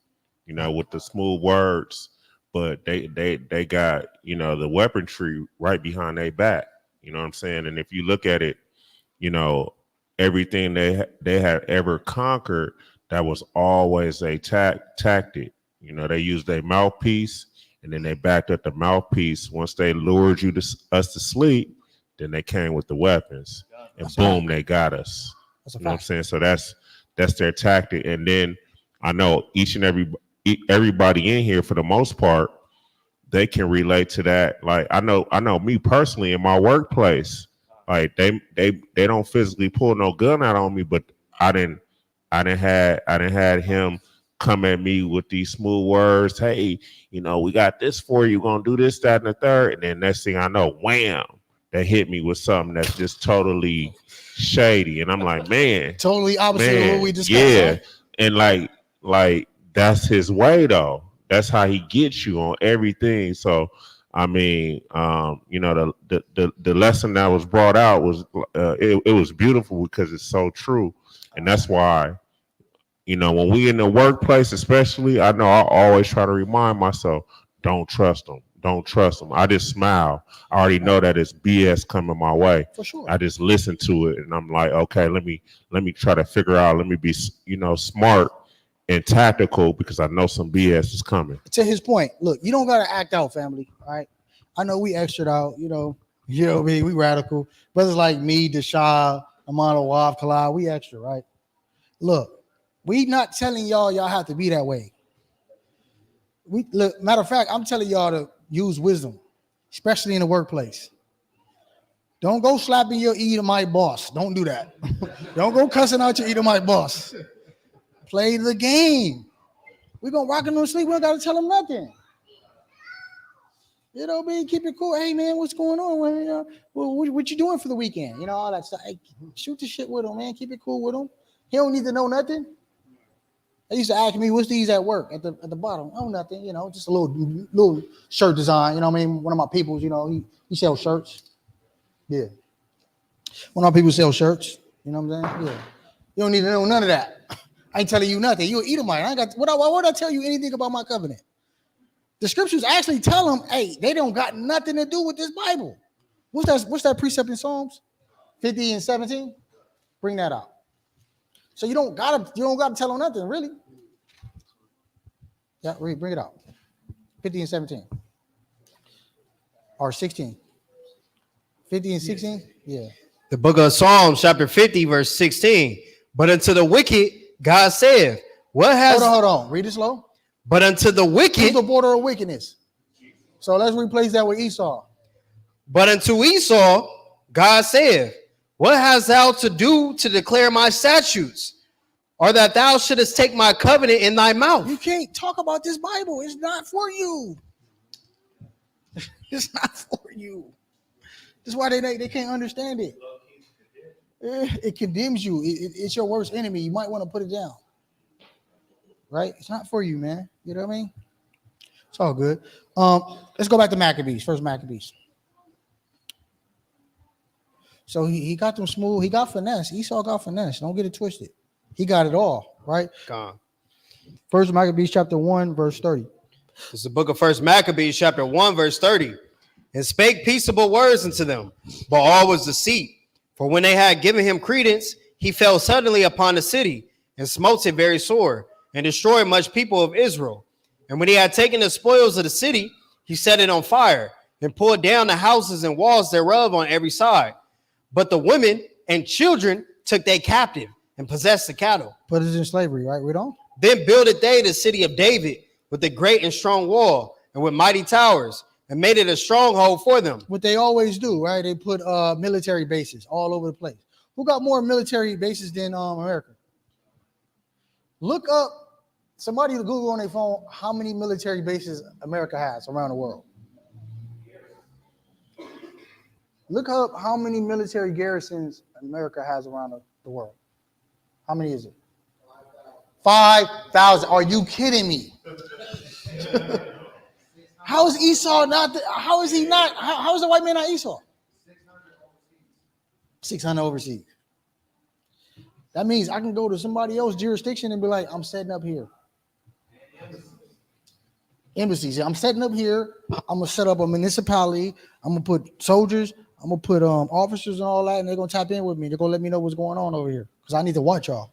with the smooth words, but they got, the weaponry right behind their back. You know what I'm saying? And if you look at it, everything they had ever conquered, that was always a tactic. They used their mouthpiece, and then they backed up the mouthpiece. Once they lured us to sleep, then they came with the weapons, and boom, they got us. You know what I'm saying? So that's that's their tactic. And then I know each and everybody in here, for the most part, they can relate to that. Like I know me personally in my workplace, like they don't physically pull no gun out on me, but I didn't had him come at me with these smooth words. Hey, we got this for you. Gonna do this, that, and the third. And then next thing I know, wham, they hit me with something that's just totally shady. And I'm like, man, totally opposite of what we discussed. Yeah. Right? And like that's his way though. That's how he gets you on everything. So I mean, the lesson that was brought out was it was beautiful because it's so true. And that's why, when we in the workplace, especially, I know I always try to remind myself, don't trust them. Don't trust them. I just smile. I already know that it's BS coming my way. For sure. I just listen to it and I'm like, okay, let me try to figure out, let me be, smart and tactical because I know some BS is coming. To his point, look, you don't gotta act out, family. All right. I know we extra out, we radical. Brothers like me, Deshaun, Amano, Wav, Kalai, we extra, right? Look, we not telling y'all have to be that way. Matter of fact, I'm telling y'all to use wisdom, especially in the workplace. Don't go slapping your Edomite boss. Don't do that. Don't go cussing out your Edomite boss. Play the game. We're gonna rock him to sleep. We don't gotta tell him nothing. Keep it cool. Hey man, what's going on? What you doing for the weekend? All that stuff. Hey, shoot the shit with him, man. Keep it cool with him. He don't need to know nothing. They used to ask me, what's these at work? At the bottom. Oh, nothing, just a little shirt design. One of my peoples, he sells shirts. Yeah. One of my people sell shirts. You know what I'm saying? Yeah. You don't need to know none of that. I ain't telling you nothing. You're an Edomite. Why would I tell you anything about my covenant? The scriptures actually tell them, hey, they don't got nothing to do with this Bible. What's that precept in Psalms 50 and 17? Bring that out. So you don't gotta tell them nothing, really. Yeah, bring it out. 50 and 17. Or 16. 50 and 16? Yeah. The book of Psalms, chapter 50, verse 16. But unto the wicked, God saith, what has... Hold on. Read it slow. But unto the wicked... Who's the border of wickedness? So let's replace that with Esau. But unto Esau, God saith, what hast thou to do to declare my statutes? Or that thou shouldest take my covenant in thy mouth? You can't talk about this Bible. It's not for you. It's not for you. That's why they can't understand it. It condemns you. It's your worst enemy. You might want to put it down. Right? It's not for you, man. You know what I mean? It's all good. Let's go back to Maccabees. First Maccabees. So he got them smooth. He got finesse. Esau got finesse. Don't get it twisted. He got it all, right? Gone. First Maccabees chapter 1, verse 30. It's the book of First Maccabees, chapter 1, verse 30. And spake peaceable words unto them, but all was deceit. For when they had given him credence, he fell suddenly upon the city, and smote it very sore, and destroyed much people of Israel. And when he had taken the spoils of the city, he set it on fire, and pulled down the houses and walls thereof on every side. But the women and children took they captive, and possessed the cattle. Put us in slavery, right? Read on. Then builded they the city of David with a great and strong wall, and with mighty towers, and made it a stronghold for them. What they always do, right? They put military bases all over the place. Who got more military bases than America? Look up, somebody Google on their phone, how many military bases America has around the world. Look up how many military garrisons America has around the world. How many is it? 5,000. Are you kidding me? How is Esau not? How is he not? How is the white man not Esau? 600 overseas. That means I can go to somebody else's jurisdiction and be like, I'm setting up here. Embassies. I'm setting up here. I'm gonna set up a municipality. I'm gonna put soldiers. I'm gonna put officers and all that, and they're gonna tap in with me. They're gonna let me know what's going on over here because I need to watch y'all.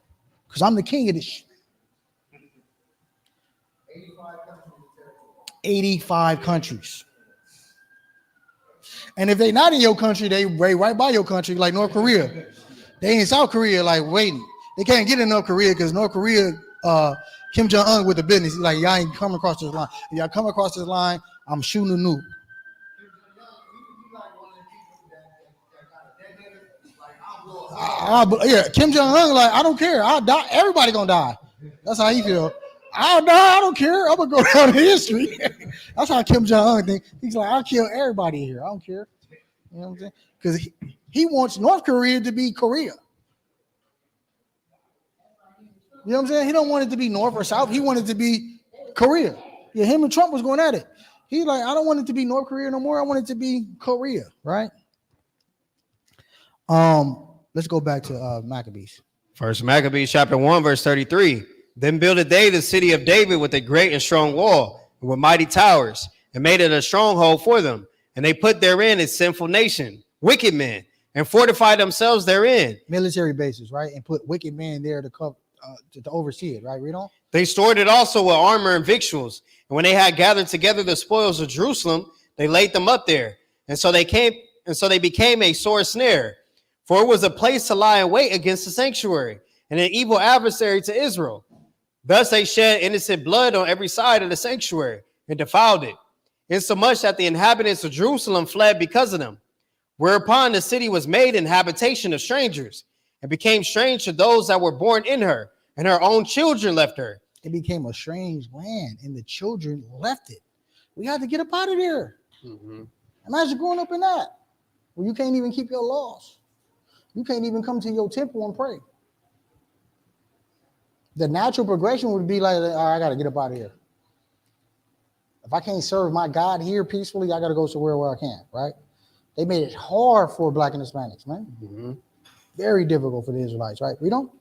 Because I'm the king of this shit. 85 countries. And if they not in your country, they right by your country, like North Korea. They in South Korea, like waiting. They can't get in North Korea because North Korea, Kim Jong-un with the business. He's like, y'all ain't coming across this line. If y'all come across this line, I'm shooting a nuke. Yeah, Kim Jong-un, like, I don't care. I'll die. Everybody gonna die. That's how he feel. I'll die. I don't care. I'm gonna go down in history. That's how Kim Jong-un think. He's like, I'll kill everybody here. I don't care. You know what I'm saying? Because he wants North Korea to be Korea. You know what I'm saying? He don't want it to be North or South. He wanted it to be Korea. Yeah, him and Trump was going at it. He's like, I don't want it to be North Korea no more. I want it to be Korea, right? Let's go back to Maccabees. First Maccabees chapter 1, verse 33. Then builded they the city of David with a great and strong wall, and with mighty towers, and made it a stronghold for them. And they put therein a sinful nation, wicked men, and fortified themselves therein. Military bases, right? And put wicked men there to cover. To oversee it, right? Read on. They stored it also with armor and victuals. And when they had gathered together the spoils of Jerusalem, they laid them up there. And so they became a sore snare. For it was a place to lie in wait against the sanctuary, and an evil adversary to Israel. Thus they shed innocent blood on every side of the sanctuary, and defiled it, insomuch that the inhabitants of Jerusalem fled because of them. Whereupon the city was made an habitation of strangers, and became strange to those that were born in her, and her own children left her. It became a strange land, and the children left it. We had to get up out of there. Mm-hmm. Imagine growing up in that, where you can't even keep your laws. You can't even come to your temple and pray. The natural progression would be like, all right, I got to get up out of here. If I can't serve my God here peacefully, I got to go somewhere where I can, right? They made it hard for Black and Hispanics, man. Mm-hmm. Very difficult for the Israelites, right? We don't.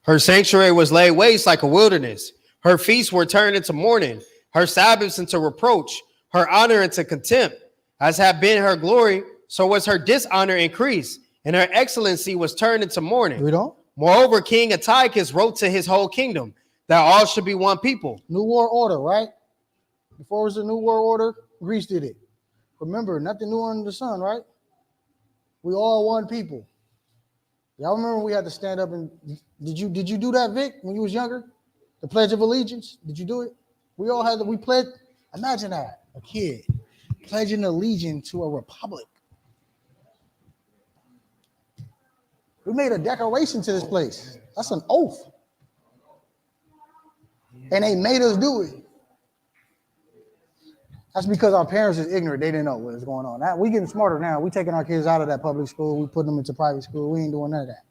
Her sanctuary was laid waste like a wilderness. Her feasts were turned into mourning, her Sabbaths into reproach, her honor into contempt. As had been her glory, so was her dishonor increased, and her excellency was turned into mourning. We don't. Moreover, King Antiochus wrote to his whole kingdom that all should be one people. New world order, right? Before it was the new world order, Greece did it. Remember, nothing new under the sun, right? We all one people. Y'all remember we had to stand up and did you do that, Vic, when you was younger? The Pledge of Allegiance? Did you do it? We all had to, we pledged. Imagine that, a kid pledging allegiance to a republic. We made a declaration to this place. That's an oath. And they made us do it. That's because our parents is ignorant. They didn't know what was going on. Now, we getting smarter now. We taking our kids out of that public school. We putting them into private school. We ain't doing none of that.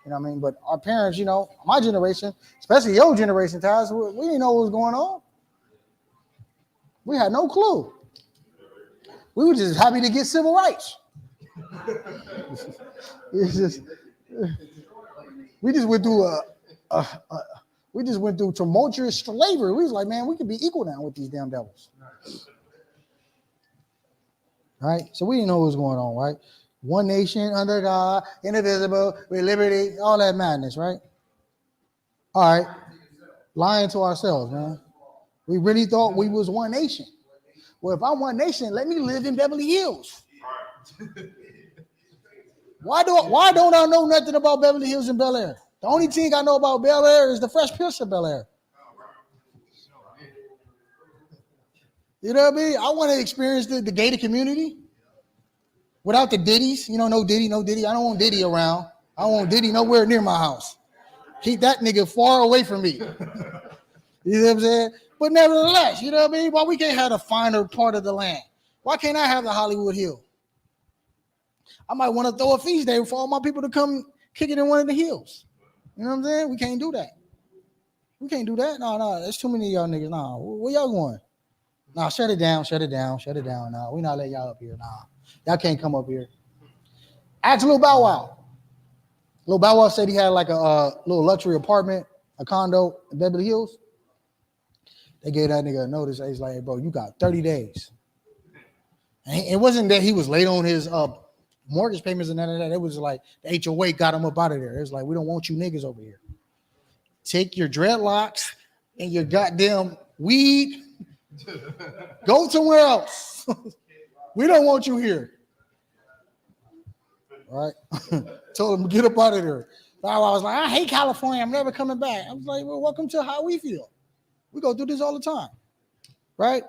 You know what I mean? But our parents, you know, my generation, especially your generation, Taz, we didn't know what was going on. We had no clue. We were just happy to get civil rights. We just went through tumultuous slavery. We was like, man, we could be equal now with these damn devils. Right? So we didn't know what was going on, right? One nation under God, indivisible, with liberty, all that madness, right? All right. Lying to ourselves, man. We really thought we was one nation. Well, if I'm one nation, let me live in Beverly Hills. Why don't I know nothing about Beverly Hills and Bel Air? The only thing I know about Bel Air is the Fresh Prince of Bel Air. You know what I mean? I want to experience the gated community without the Diddies. You know, no Diddy. I don't want Diddy around. I don't want Diddy nowhere near my house. Keep that nigga far away from me. You know what I'm saying? But nevertheless, you know what I mean? Why we can't have the finer part of the land? Why can't I have the Hollywood Hill? I might want to throw a feast day for all my people to come kick it in one of the hills. You know what I'm saying? We can't do that. We can't do that. No, there's too many of y'all niggas. No, where y'all going? Nah, shut it down. Nah, we not letting y'all up here. Nah, y'all can't come up here. Ask Lil Bow Wow. Lil Bow Wow said he had like a little luxury apartment, a condo in Beverly Hills. They gave that nigga a notice. He's like, hey, bro, you got 30 days. And it wasn't that he was late on his mortgage payments and none of that. It was like the HOA got him up out of there. It was like, we don't want you niggas over here. Take your dreadlocks and your goddamn weed. Go somewhere else. We don't want you here. All right. Told him to get up out of there. So I was like, I hate California. I'm never coming back. I was like, well, welcome to how we feel. We go through this all the time, right?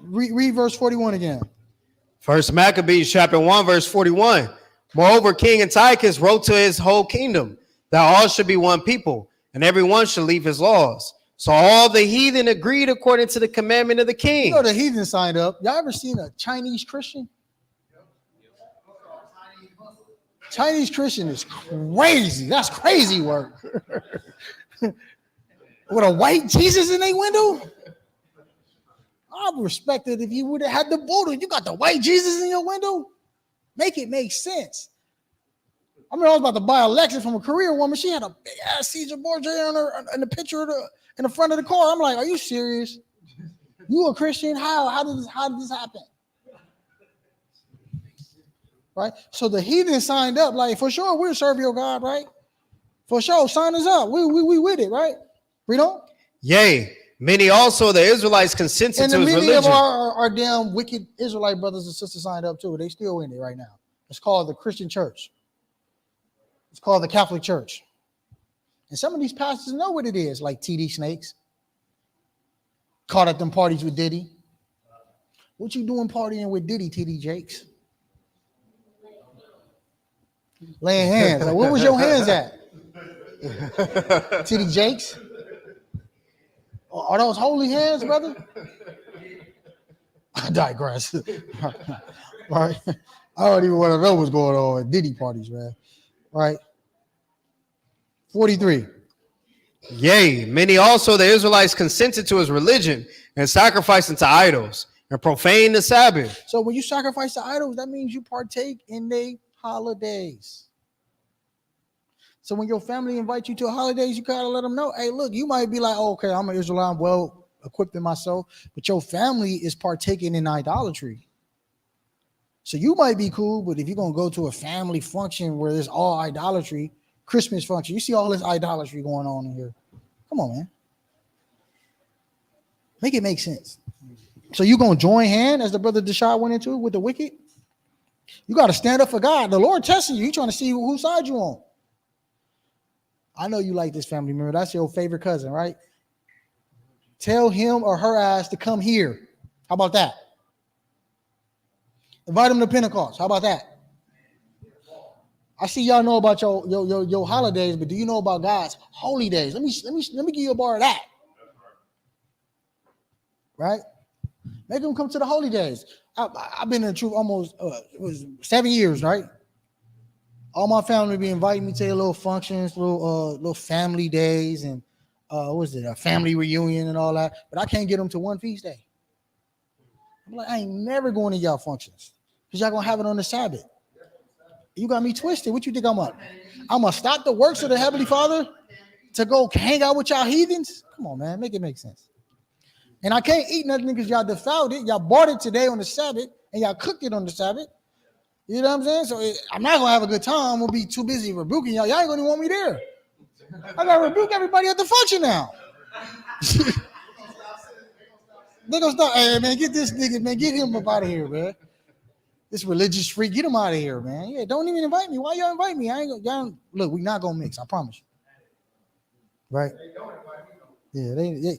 Read verse 41 again. First Maccabees chapter 1, verse 41. Moreover, King Antiochus wrote to his whole kingdom that all should be one people, and everyone should leave his laws. So all the heathen agreed according to the commandment of the king. You know the heathen signed up. Y'all ever seen a Chinese Christian? Chinese Christian is crazy. That's crazy work. With a white Jesus in their window? I would respect it if you would have had the Buddha. You got the white Jesus in your window? Make it make sense. I remember I was about to buy a Lexus from a Korean woman. She had a big ass Caesar Borgia on her in the picture of in the front of the car. I'm like, are you serious? You a Christian? How did this happen? Right? So the heathen signed up, like, for sure, we'll serve your God, right? For sure, sign us up. We with it, right? Read on. Yea, many also the Israelites consented to his religion. And many of our damn wicked Israelite brothers and sisters signed up too. They still in it right now. It's called the Christian Church. It's called the Catholic Church. And some of these pastors know what it is, like TD Snakes. Caught at them parties with Diddy. What you doing partying with Diddy, TD Jakes? Laying hands. Like, where was your hands at? TD Jakes? Are those holy hands, brother? I digress. Right? I don't even want to know what's going on at Diddy parties, man. Right? 43. Yea, many also the Israelites consented to his religion and sacrificed unto idols and profaned the Sabbath. So when you sacrifice to idols, that means you partake in their holidays. So when your family invites you to holidays, you gotta let them know, hey, look, you might be like, oh, okay, I'm an Israelite, I'm well equipped in myself, but your family is partaking in idolatry. So you might be cool, but if you're gonna go to a family function where there's all idolatry, Christmas function, you see all this idolatry going on in here. Come on, man. Make it make sense. So you gonna join hand as the brother Deshad went into with the wicked? You got to stand up for God. The Lord testing you. He's trying to see whose side you on. I know you like this family member. That's your favorite cousin, right? Tell him or her ass to come here. How about that? Invite them to Pentecost. How about that? I see y'all know about your holidays, but do you know about God's holy days? Let me give you a bar of that. Right? Make them come to the holy days. I've been in the truth almost it was 7 years, right? All my family be inviting me to their little functions, little family days, and what was it, a family reunion and all that. But I can't get them to one feast day. I'm like, I ain't never going to y'all functions because y'all gonna have it on the Sabbath. You got me twisted. What you think I'm gonna stop the works of the Heavenly Father to go hang out with y'all heathens? Come on, man, make it make sense. And I can't eat nothing because y'all defiled it. Y'all bought it today on the Sabbath, and y'all cooked it on the Sabbath. You know what I'm saying? So I'm not gonna have a good time. I'm gonna be too busy rebuking y'all. Y'all ain't gonna want me there. I gotta rebuke everybody at the function now. They gonna start. Hey man, get this nigga, man, get him up out of here, man. This religious freak, get him out of here, man. Yeah, don't even invite me. Why y'all invite me? I ain't gonna. Y'all, look, we not gonna mix. I promise you. Right? Yeah,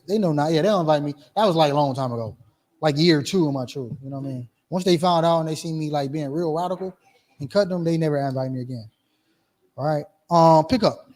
they know not. Yeah, they don't invite me. That was like a long time ago, like year 2 of my truth. You know what I mean? Once they found out and they see me like being real radical and cut them, they never invite me again. All right. Pick up.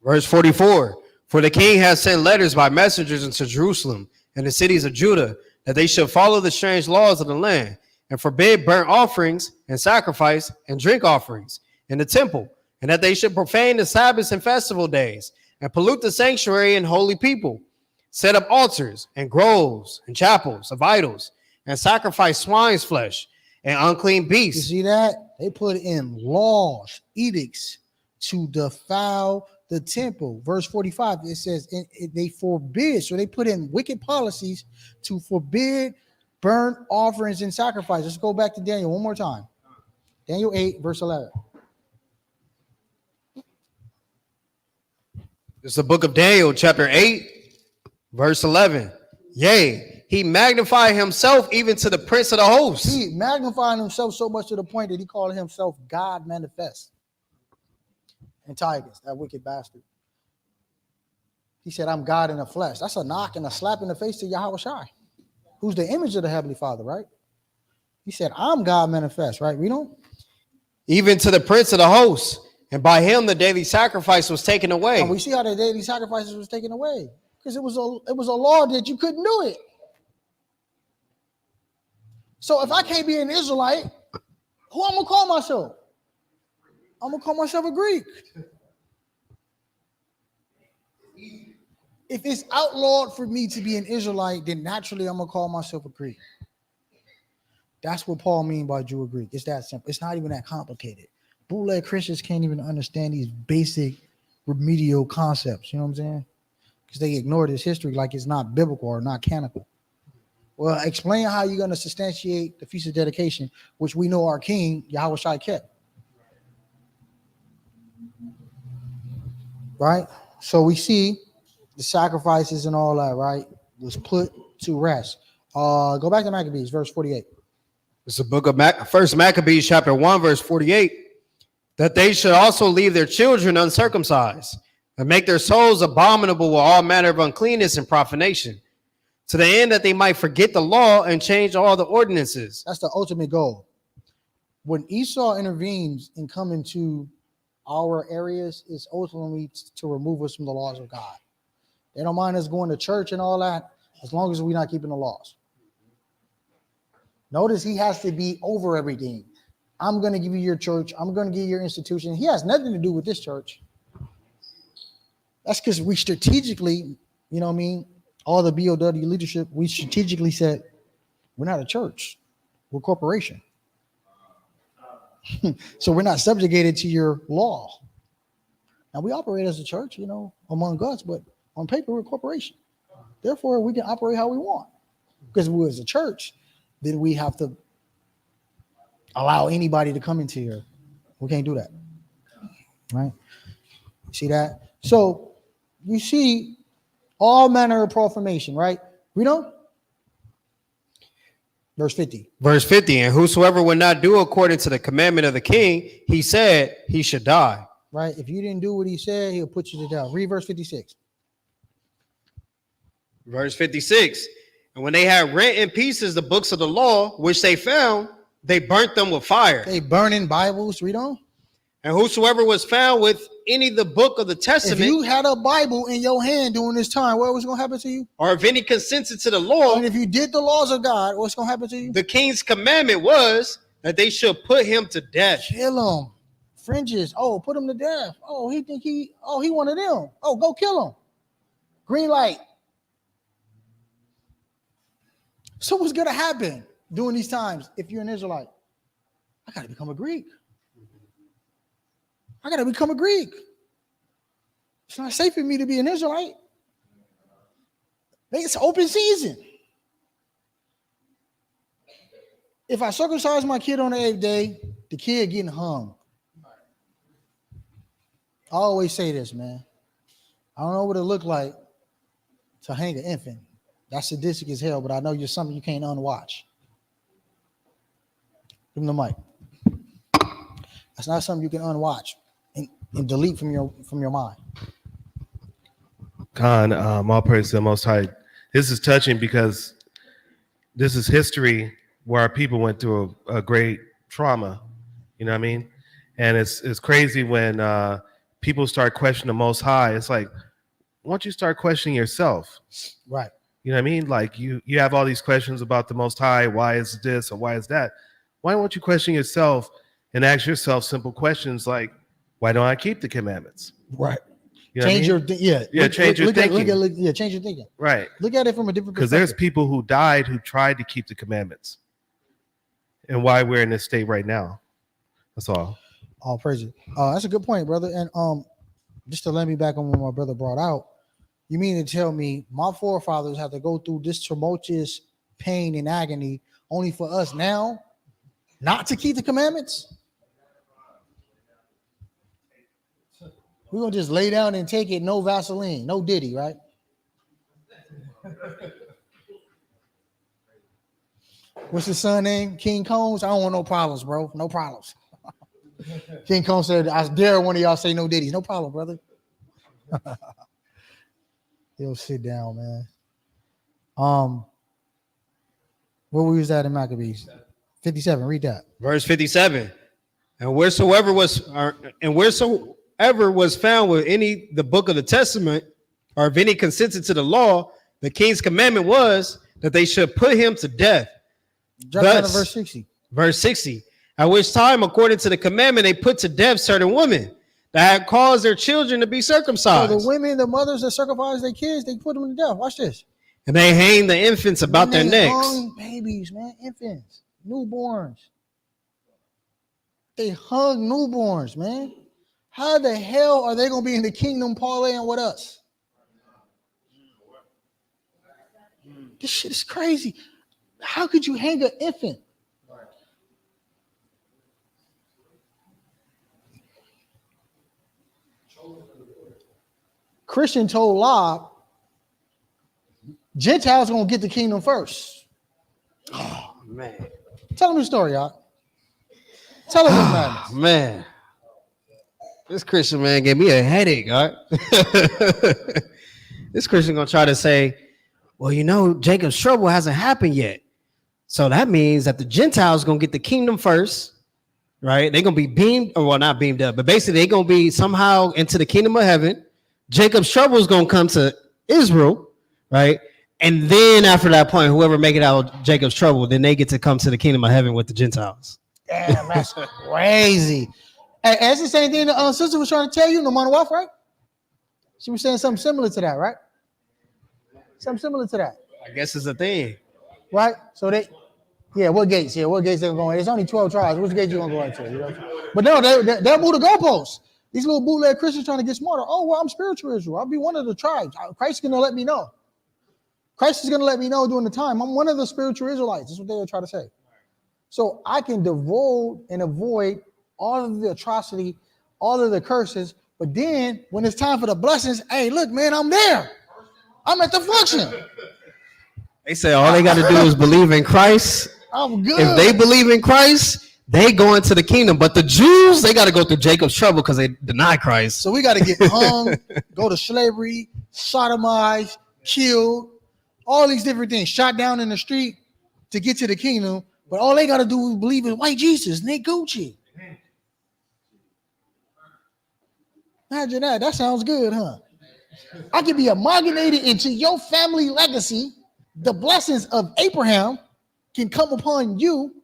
Verse 44. For the king has sent letters by messengers into Jerusalem and the cities of Judah that they should follow the strange laws of the land and forbid burnt offerings and sacrifice and drink offerings in the temple, and that they should profane the Sabbaths and festival days and pollute the sanctuary and holy people, set up altars and groves and chapels of idols, and sacrifice swine's flesh and unclean beasts. You see that? They put in laws, edicts to defile the temple. Verse 45, it says they forbid. So they put in wicked policies to forbid burnt offerings and sacrifice. Let's go back to Daniel one more time. Daniel 8, verse 11. It's the book of Daniel, chapter 8, verse 11. Yea, he magnified himself even to the prince of the host. He magnified himself so much to the point that he called himself God manifest. Antiochus, that wicked bastard. He said, I'm God in the flesh. That's a knock and a slap in the face to Yahweh Shai, who's the image of the Heavenly Father, right? He said, I'm God manifest, right? We don't. Even to the prince of the host, and by him the daily sacrifice was taken away. And we see how the daily sacrifices was taken away because it was a law that you couldn't do it. So if I can't be an Israelite, who I'm gonna call myself? I'm gonna call myself a Greek. If it's outlawed for me to be an Israelite, then naturally I'm gonna call myself a Greek. That's what Paul means by Jew or Greek. It's that simple. It's not even that complicated. Bootleg Christians can't even understand these basic remedial concepts. You know what I'm saying? Because they ignore this history like it's not biblical or not canonical. Well, explain how you're going to substantiate the Feast of Dedication, which we know our King, Yahweh Shai, kept. Right? So we see the sacrifices and all that, right, was put to rest. Go back to Maccabees, verse 48. It's the book of First Maccabees, chapter 1, verse 48. That they should also leave their children uncircumcised and make their souls abominable with all manner of uncleanness and profanation, to the end that they might forget the law and change all the ordinances. That's the ultimate goal. When Esau intervenes and come into our areas, it's ultimately to remove us from the laws of God. They don't mind us going to church and all that, as long as we're not keeping the laws. Notice he has to be over everything. I'm going to give you your church. I'm going to give you your institution. He has nothing to do with this church. That's because we strategically, you know what I mean, all the BOW leadership, we strategically said, we're not a church. We're a corporation. So we're not subjugated to your law. Now, we operate as a church, you know, among us, but on paper, we're a corporation. Therefore, we can operate how we want. Because if we're as a church, then we have to allow anybody to come into here. We can't do that. Right? See that? So you see all manner of profanation, right? We know? Verse 50. Verse 50, and whosoever would not do according to the commandment of the king, he said he should die. Right? If you didn't do what he said, he'll put you to death. Read verse 56. Verse 56, and when they had rent in pieces the books of the law, which they found, they burnt them with fire. They burning Bibles, read on. And whosoever was found with any of the book of the testament, if you had a Bible in your hand during this time, what was going to happen to you? Or if any consented to the law, and if you did the laws of God, what's going to happen to you? The king's commandment was that they should put him to death. Kill him. Fringes. Oh, put him to death. Oh, he one of them. Oh, go kill him. Green light. So what's going to happen during these times if you're an Israelite? I got to become a Greek. I got to become a Greek. It's not safe for me to be an Israelite. It's open season. If I circumcise my kid on the 8th day, the kid getting hung. I always say this, man. I don't know what it looked like to hang an infant. That's sadistic as hell, but I know you're something you can't unwatch. Give him the mic. That's not something you can unwatch and delete from your mind. Khan, all praise to the Most High. This is touching because this is history where our people went through a great trauma. You know what I mean? And it's crazy when people start questioning the Most High. It's like, why don't you start questioning yourself? Right. You know what I mean? Like you have all these questions about the Most High. Why is this or why is that? Why don't you question yourself and ask yourself simple questions like, why don't I keep the commandments? Right. You know change what I mean? Change your thinking. Change your thinking. Right. Look at it from a different perspective. Because there's people who died who tried to keep the commandments, and why we're in this state right now. That's all. All praise it. That's a good point, brother. And just to let me back on what my brother brought out, you mean to tell me my forefathers had to go through this tumultuous pain and agony only for us now not to keep the commandments? We're going to just lay down and take it, no Vaseline, no Diddy, right? What's his son name? King Combs? I don't want no problems, bro. No problems. King Kong said, I dare one of y'all say no diddies. No problem, brother. He'll sit down, man. Where we was at in Maccabees? 57. Read that. Verse 57. And wheresoever was found with any the book of the testament, or if any consented to the law, the king's commandment was that they should put him to death. Jump down to verse 60. Verse 60. At which time, according to the commandment, they put to death certain women that had caused their children to be circumcised. So the women, the mothers that circumcised their kids, they put them to death. Watch this. And they hanged the infants about their necks. Hung babies, man, infants, newborns. They hung newborns, man. How the hell are they going to be in the kingdom parlaying with us? This shit is crazy. How could you hang an infant? Christian told Lob, Gentiles going to get the kingdom first. Oh, man. Tell him the story, y'all. Tell him this madness. Man. This Christian man gave me a headache, all right? This Christian going to try to say, well, you know, Jacob's trouble hasn't happened yet. So that means that the Gentiles going to get the kingdom first, right? They're going to be beamed, or well, not beamed up, but basically they're going to be somehow into the kingdom of heaven. Jacob's trouble is going to come to Israel, right? And then after that point, whoever make it out of Jacob's trouble, then they get to come to the kingdom of heaven with the Gentiles. Damn, that's crazy. Hey, that's the same thing the sister was trying to tell you, no matter what, right? She was saying something similar to that, right? Something similar to that. I guess it's a thing. Right? So what gates? Yeah, what gates they're going? It's only 12 tribes. Which gate you gonna go into? You know? But no, they'll move the goalposts. These little bootleg Christians trying to get smarter. Oh, well, I'm spiritual Israel. I'll be one of the tribes. Christ is gonna let me know. Christ is gonna let me know during the time. I'm one of the spiritual Israelites. That's what they were trying to say. So I can divulge and avoid all of the atrocity, all of the curses. But then when it's time for the blessings, hey, look, man, I'm there. I'm at the function. They say all they got to do is believe in Christ. I'm good. If they believe in Christ, they go into the kingdom. But the Jews, they got to go through Jacob's trouble because they deny Christ. So we got to get hung, go to slavery, sodomized, killed, all these different things, shot down in the street to get to the kingdom. But all they got to do is believe in white Jesus and they Gucci. Imagine that. That sounds good, huh? I can be amalgamated into your family legacy. The blessings of Abraham can come upon you,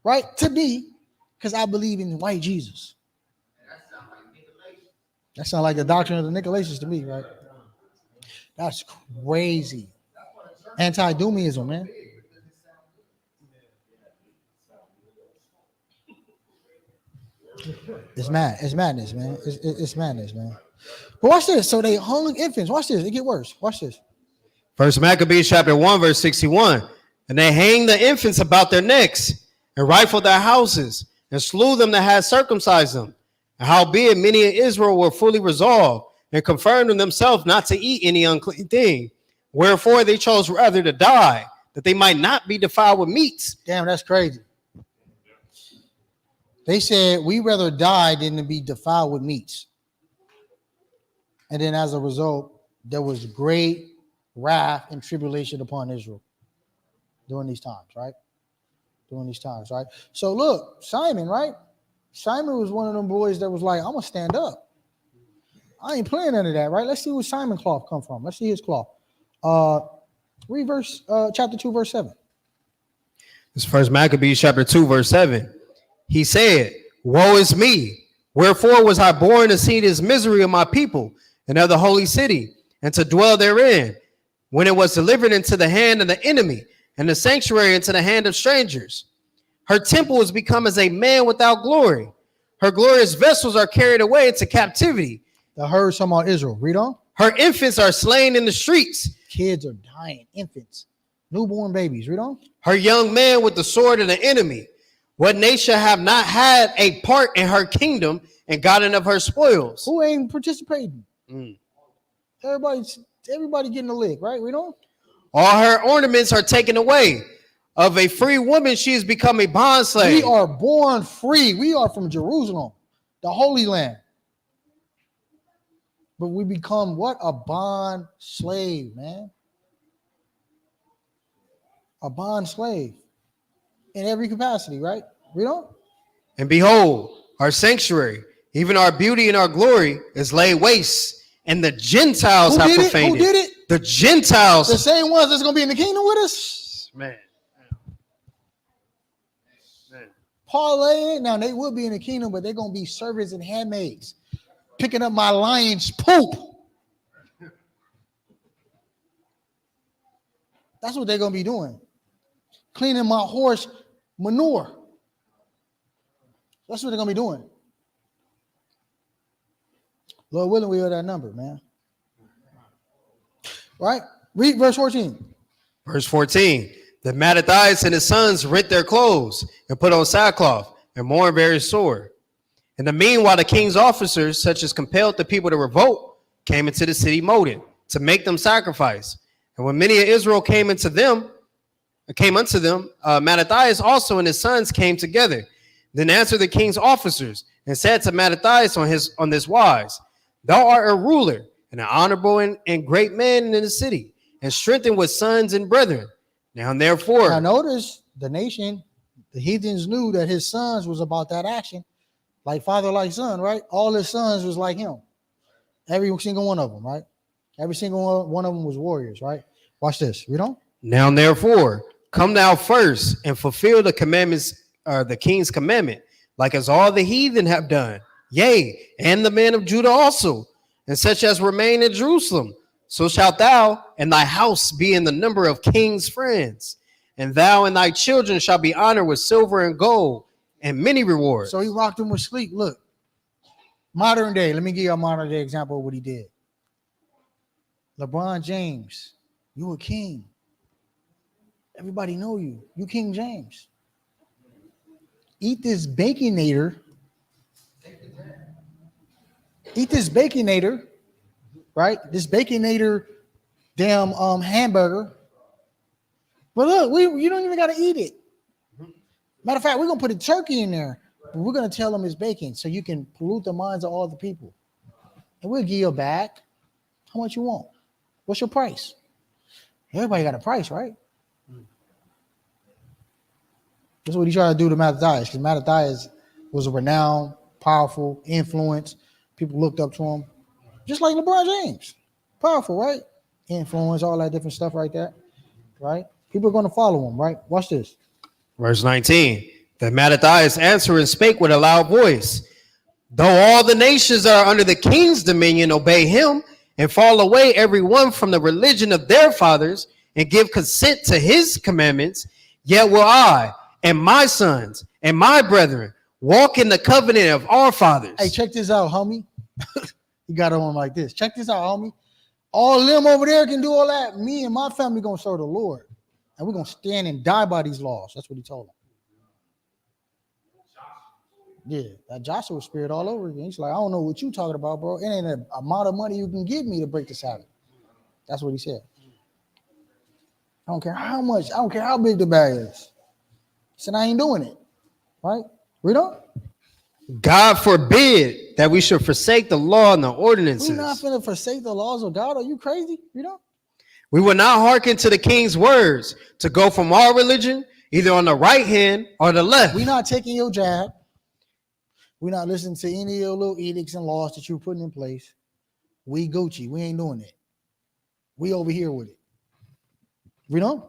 right, to me, because I believe in white Jesus. That sounds like the doctrine of the Nicolaitans to me, right? That's crazy. Anti-doomism, man. It's mad. It's madness, man. It's madness, man. But watch this. So they hung infants. Watch this. It get worse. Watch this. First Maccabees chapter 1, verse 61. And they hanged the infants about their necks and rifled their houses and slew them that had circumcised them. And howbeit many in Israel were fully resolved and confirmed in themselves not to eat any unclean thing. Wherefore they chose rather to die, that they might not be defiled with meats. Damn, that's crazy. They said, we rather die than to be defiled with meats. And then as a result, there was great wrath and tribulation upon Israel during these times, right? So look, Simon, right? Simon was one of them boys that was like, I'm going to stand up. I ain't playing none of that, right? Let's see where Simon cloth come from. Let's see his cloth. Read chapter 2, verse 7. This is First Maccabees chapter 2, verse 7. He said, woe is me. Wherefore was I born to see this misery of my people and of the holy city, and to dwell therein, when it was delivered into the hand of the enemy, and the sanctuary into the hand of strangers. Her temple is become as a man without glory. Her glorious vessels are carried away into captivity. The herd talking about Israel. Read on. Her infants are slain in the streets. Kids are dying. Infants. Newborn babies. Read on. Her young man with the sword of the enemy. What nation have not had a part in her kingdom and gotten of her spoils? Who ain't participating? Everybody getting a lick, right? Read on. All her ornaments are taken away. Of a free woman, she has become a bondslave. We are born free. We are from Jerusalem. the Holy Land. But we become what? A bond slave, man. A bond slave in every capacity, right? We don't. And behold, our sanctuary, even our beauty and our glory, is laid waste, and the Gentiles have profaned it. Who did it? The Gentiles. The same ones that's going to be in the kingdom with us. Man. Paul lay now they will be in the kingdom, but they're going to be servants and handmaids, picking up my lion's poop. That's what they're going to be doing. Cleaning my horse manure. That's what they're going to be doing. Lord willing, we are that number, man. Right? Read verse 14. Verse 14. The Mattathias and his sons rent their clothes and put on sackcloth and mourn very sore. In the meanwhile, the king's officers, such as compelled the people to revolt, came into the city Modin to make them sacrifice. And when many of Israel came unto them, Mattathias also and his sons came together. Then answered the king's officers and said to Mattathias on this wise, Thou art a ruler and an honorable and great man in the city, and strengthened with sons and brethren. Now therefore, now notice the nation, the heathens knew that his sons was about that action, like father, like son, right? All his sons was like him. Every single one of them, right? Every single one of them was warriors, right? Watch this. Read on. Now therefore, come thou first and fulfill the commandments, the king's commandment, like as all the heathen have done. Yea, and the men of Judah also, and such as remain in Jerusalem. So shalt thou and thy house be in the number of king's friends, and thou and thy children shall be honored with silver and gold and many rewards. So he rocked them with sleep. Look, modern day. Let me give you a modern day example of what he did. LeBron James, you a king. Everybody know you. You King James. Eat this baconator. Eat this baconator, right? This baconator damn hamburger. But look, you don't even got to eat it. Matter of fact, we're going to put a turkey in there, but we're going to tell them it's bacon so you can pollute the minds of all the people. And we'll give you a bag. How much you want? What's your price? Everybody got a price, right? That's what he tried to do to Mattathias, because Mattathias was a renowned, powerful influence. People looked up to him, just like LeBron James. Powerful, right? Influence, all that different stuff right there, right? People are going to follow him, right? Watch this. Verse 19. Then Mattathias answered and spake with a loud voice, Though all the nations that are under the king's dominion obey him and fall away every one from the religion of their fathers and give consent to his commandments, yet will I and my sons and my brethren walk in the covenant of our fathers. Hey, check this out, homie. You got on like this. Check this out, homie. All them over there can do all that. Me and my family going to serve the Lord. And we're going to stand and die by these laws. That's what he told them. Yeah, that Joshua spirit all over again. He's like, I don't know what you talking about, bro. It ain't an amount of money you can give me to break the Sabbath. That's what he said. I don't care how much. I don't care how big the bag is. He said, I ain't doing it. Right? Read on. God forbid that we should forsake the law and the ordinances. We're not going to forsake the laws of God. Are you crazy? Read on. We will not hearken to the king's words to go from our religion, either on the right hand or the left. We're not taking your jab. We're not listening to any of your little edicts and laws that you're putting in place. We Gucci. We ain't doing that. We over here with it. Read on.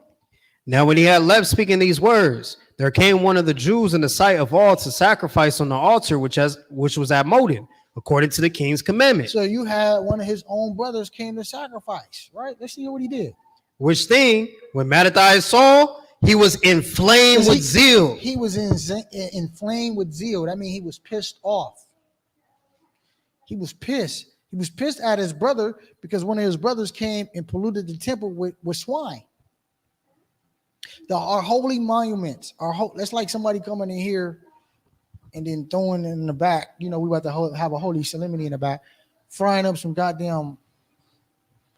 Now, when he had left speaking these words, there came one of the Jews in the sight of all to sacrifice on the altar, which was at Modin, according to the king's commandment. So you had one of his own brothers came to sacrifice, right? Let's see what he did. Which thing, when Mattathias saw, he was inflamed with zeal. He was inflamed with zeal. That means he was pissed off. He was pissed. He was pissed at his brother because one of his brothers came and polluted the temple with swine. Our holy monuments, that's like somebody coming in here and then throwing in the back. You know, we about to have a holy solemnity in the back, frying up some goddamn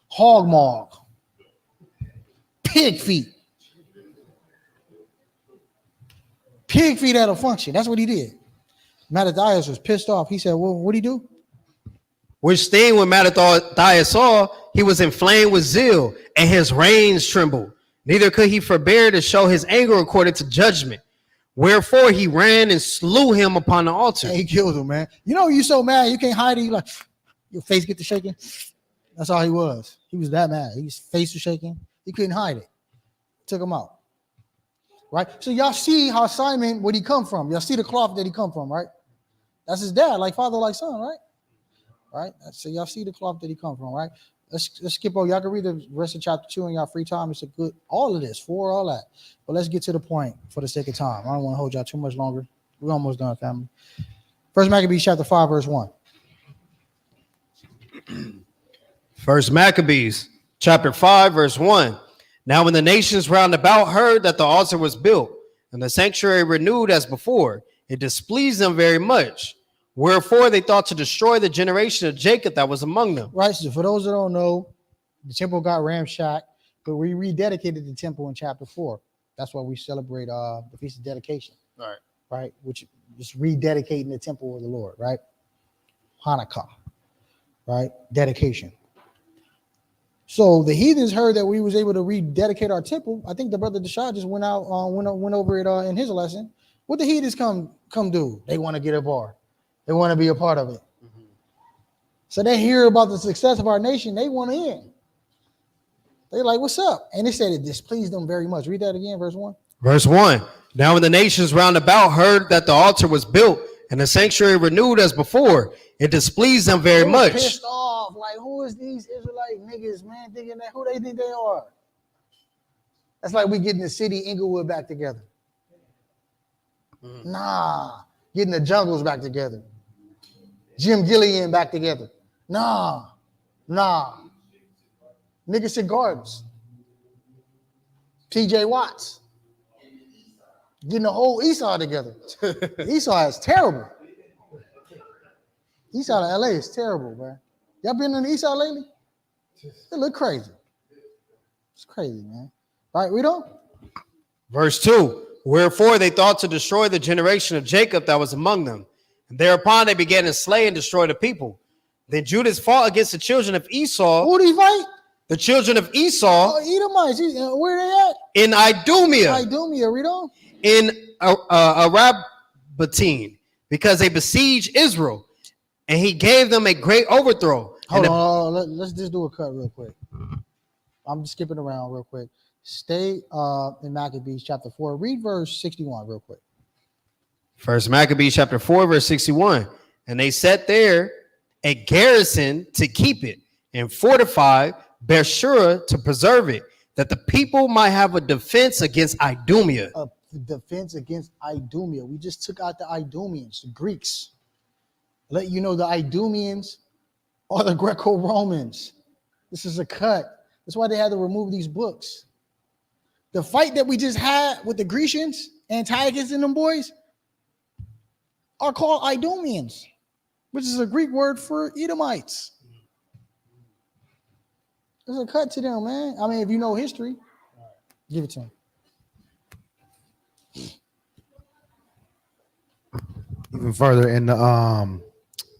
hog maw, pig feet. Pig feet at a function. That's what he did. Mattathias was pissed off. He said, well, what'd he do? Which thing when Mattathias saw, he was inflamed with zeal, and his reins trembled. Neither could he forbear to show his anger according to judgment. Wherefore he ran and slew him upon the altar. Yeah, he killed him, man. You know, you so mad, you can't hide it. You like, your face get to shaking. That's all he was. He was that mad. His face was shaking. He couldn't hide it. Took him out. Right? So y'all see how Simon, where'd he come from? Y'all see the cloth that he come from, right? That's his dad, like father, like son, right? Right? So y'all see the cloth that he come from, right? Let's skip over. Y'all can read the rest of chapter 2 in y'all free time. It's a good, all of this, for all that. But let's get to the point for the sake of time. I don't want to hold y'all too much longer. We're almost done, family. First Maccabees chapter 5, verse 1. First Maccabees chapter 5, verse 1. Now when the nations round about heard that the altar was built and the sanctuary renewed as before, it displeased them very much. Wherefore they thought to destroy the generation of Jacob that was among them. Right. So for those that don't know, the temple got ramshacked, but we rededicated the temple in chapter 4. That's why we celebrate the feast of dedication. Right. Right. Which is rededicating the temple of the Lord. Right. Hanukkah. Right. Dedication. So the heathens heard that we was able to rededicate our temple. I think the brother Deshad just went out, went over it in his lesson. What the heathens come do? They want to get a bar. They want to be a part of it. Mm-hmm. So they hear about the success of our nation. They want in. They're like, what's up? And they said it displeased them very much. Read that again, verse 1. Verse 1. Now when the nations round about heard that the altar was built and the sanctuary renewed as before, it displeased them very much. Pissed off. Like, who is these Israelite niggas, man, thinking that who they think they are? That's like we getting the city Inglewood back together. Mm-hmm. Nah. Getting the Jungles back together. Jim Gillian back together. Nah. Nickerson Gardens. P.J. Watts. Getting the whole Esau together. Esau is terrible. Esau to LA is terrible, man. Y'all been in Esau lately? It look crazy. It's crazy, man. All right, we don't? Verse 2. Wherefore they thought to destroy the generation of Jacob that was among them. And thereupon they began to slay and destroy the people. Then Judas fought against the children of Esau. Who did he fight? The children of Esau. Oh, Edomites. Where they at? In Idumea. Read on. In Arabatine, because they besieged Israel. And he gave them a great overthrow. Hold on. Let's just do a cut real quick. I'm just skipping around real quick. Stay in Maccabees chapter 4. Read verse 61 real quick. First Maccabees chapter 4, verse 61. And they set there a garrison to keep it and fortified Beersheba to preserve it, that the people might have a defense against Idumea. A defense against Idumea. We just took out the Idumeans, the Greeks. Let you know the Idumeans are the Greco-Romans. This is a cut. That's why they had to remove these books. The fight that we just had with the Grecians, Antiochus and them boys, are called Idumeans, which is a Greek word for Edomites. There's a cut to them, man. I mean, if you know history, give it to them. Even further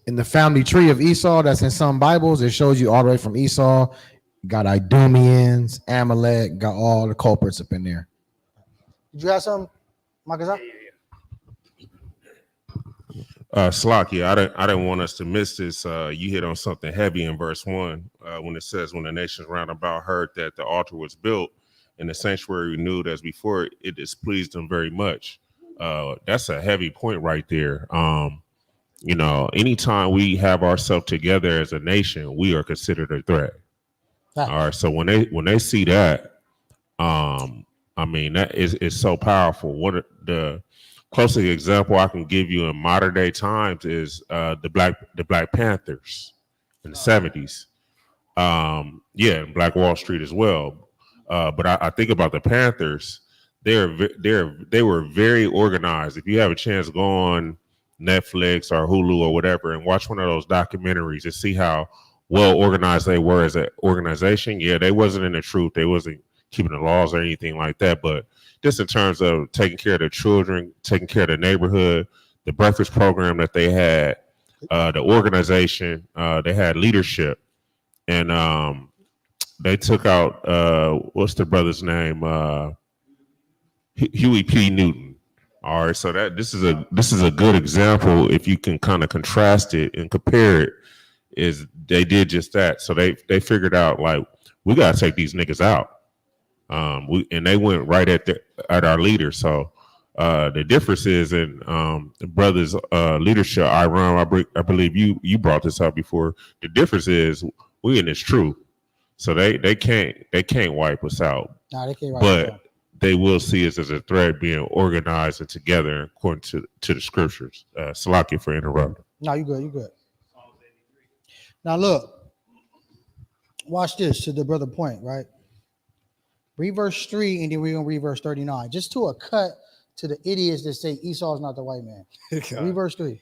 in the family tree of Esau, that's in some Bibles, it shows you all the way from Esau. Got Idumeans, Amalek, got all the culprits up in there. Did you have something, Marcus? Slocky, I didn't want us to miss this. You hit on something heavy in verse 1 when it says, when the nations round about heard that the altar was built and the sanctuary renewed as before, it displeased them very much. That's a heavy point right there. Anytime we have ourselves together as a nation, we are considered a threat. All right. So when they see that, that is so powerful. What the closest example I can give you in modern day times is the Black Panthers in the 70s. And Black Wall Street as well. But I think about the Panthers. They were very organized. If you have a chance, go on Netflix or Hulu or whatever and watch one of those documentaries and see how well organized they were as an organization. Yeah, they wasn't in the truth. They wasn't keeping the laws or anything like that. But just in terms of taking care of the children, taking care of the neighborhood, the breakfast program that they had, the organization, they had leadership, and they took out what's the brother's name? Huey P. Newton. All right, so this is a good example. If you can kind of contrast it and compare it, is they did just that. So they figured out, like, we gotta take these niggas out. And they went right at our leader. So the difference is in the brothers' leadership. I believe you brought this up before. The difference is we in this truth. So they can't wipe us out. Nah, they can't wipe us out. They will see us as a threat, being organized and together according to the scriptures. Salaki for interrupting. No, you good. You good. Now look, watch this to the brother point, right? Read verse 3, and then we're gonna read verse 39. Just to a cut to the idiots that say Esau is not the white man. Read verse 3.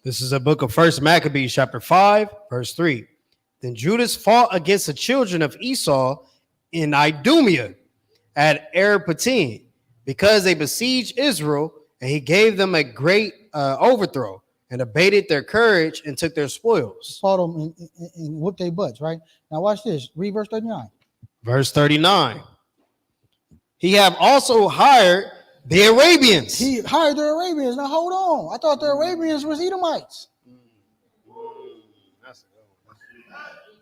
This is a book of 1 Maccabees, chapter 5, verse 3. Then Judas fought against the children of Esau in Idumea at Arpatim, because they besieged Israel, and he gave them a great overthrow, and abated their courage and took their spoils. Fought them and whooped their butts, right? Now watch this. Read verse 39. Verse 39. He have also hired the Arabians. He hired the Arabians. Now hold on. I thought the Arabians was Edomites.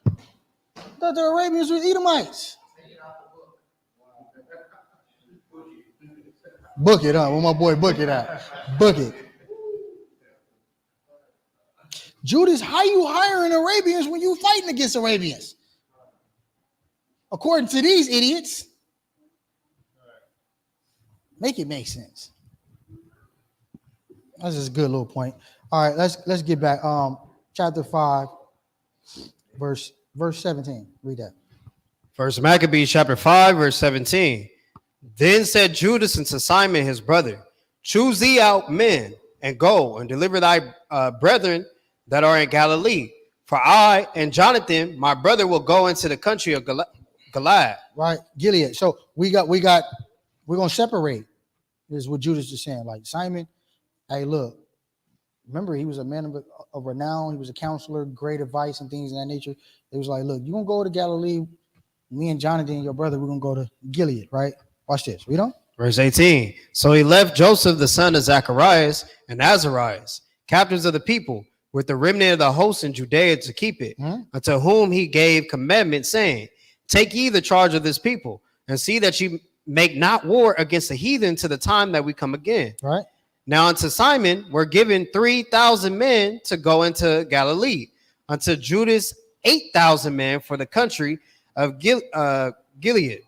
I thought the Arabians was Edomites. Book it up. Where my boy Book it at? Book it. Judas, how you hiring Arabians when you fighting against Arabians? According to these idiots. Make it make sense. That's just a good little point. All right, let's get back. Chapter 5, verse 17. Read that. First Maccabees chapter 5, verse 17. Then said Judas unto Simon his brother, choose thee out men, and go and deliver thy brethren that are in Galilee. For I and Jonathan, my brother, will go into the country of Gilead. Right, Gilead. So we're gonna separate. This is what Judas is saying. Like, Simon, hey, look, remember he was a man of renown. He was a counselor, great advice and things of that nature. It was like, look, you're gonna go to Galilee. Me and Jonathan, your brother, we're gonna go to Gilead, right? Watch this. Read on. Verse 18. So he left Joseph, the son of Zacharias, and Azarias, captains of the people, with the remnant of the host in Judea to keep it, unto whom he gave commandment, saying, take ye the charge of this people, and see that ye make not war against the heathen to the time that we come again. Right. Now unto Simon were given 3,000 men to go into Galilee, unto Judas 8,000 men for the country of Gilead.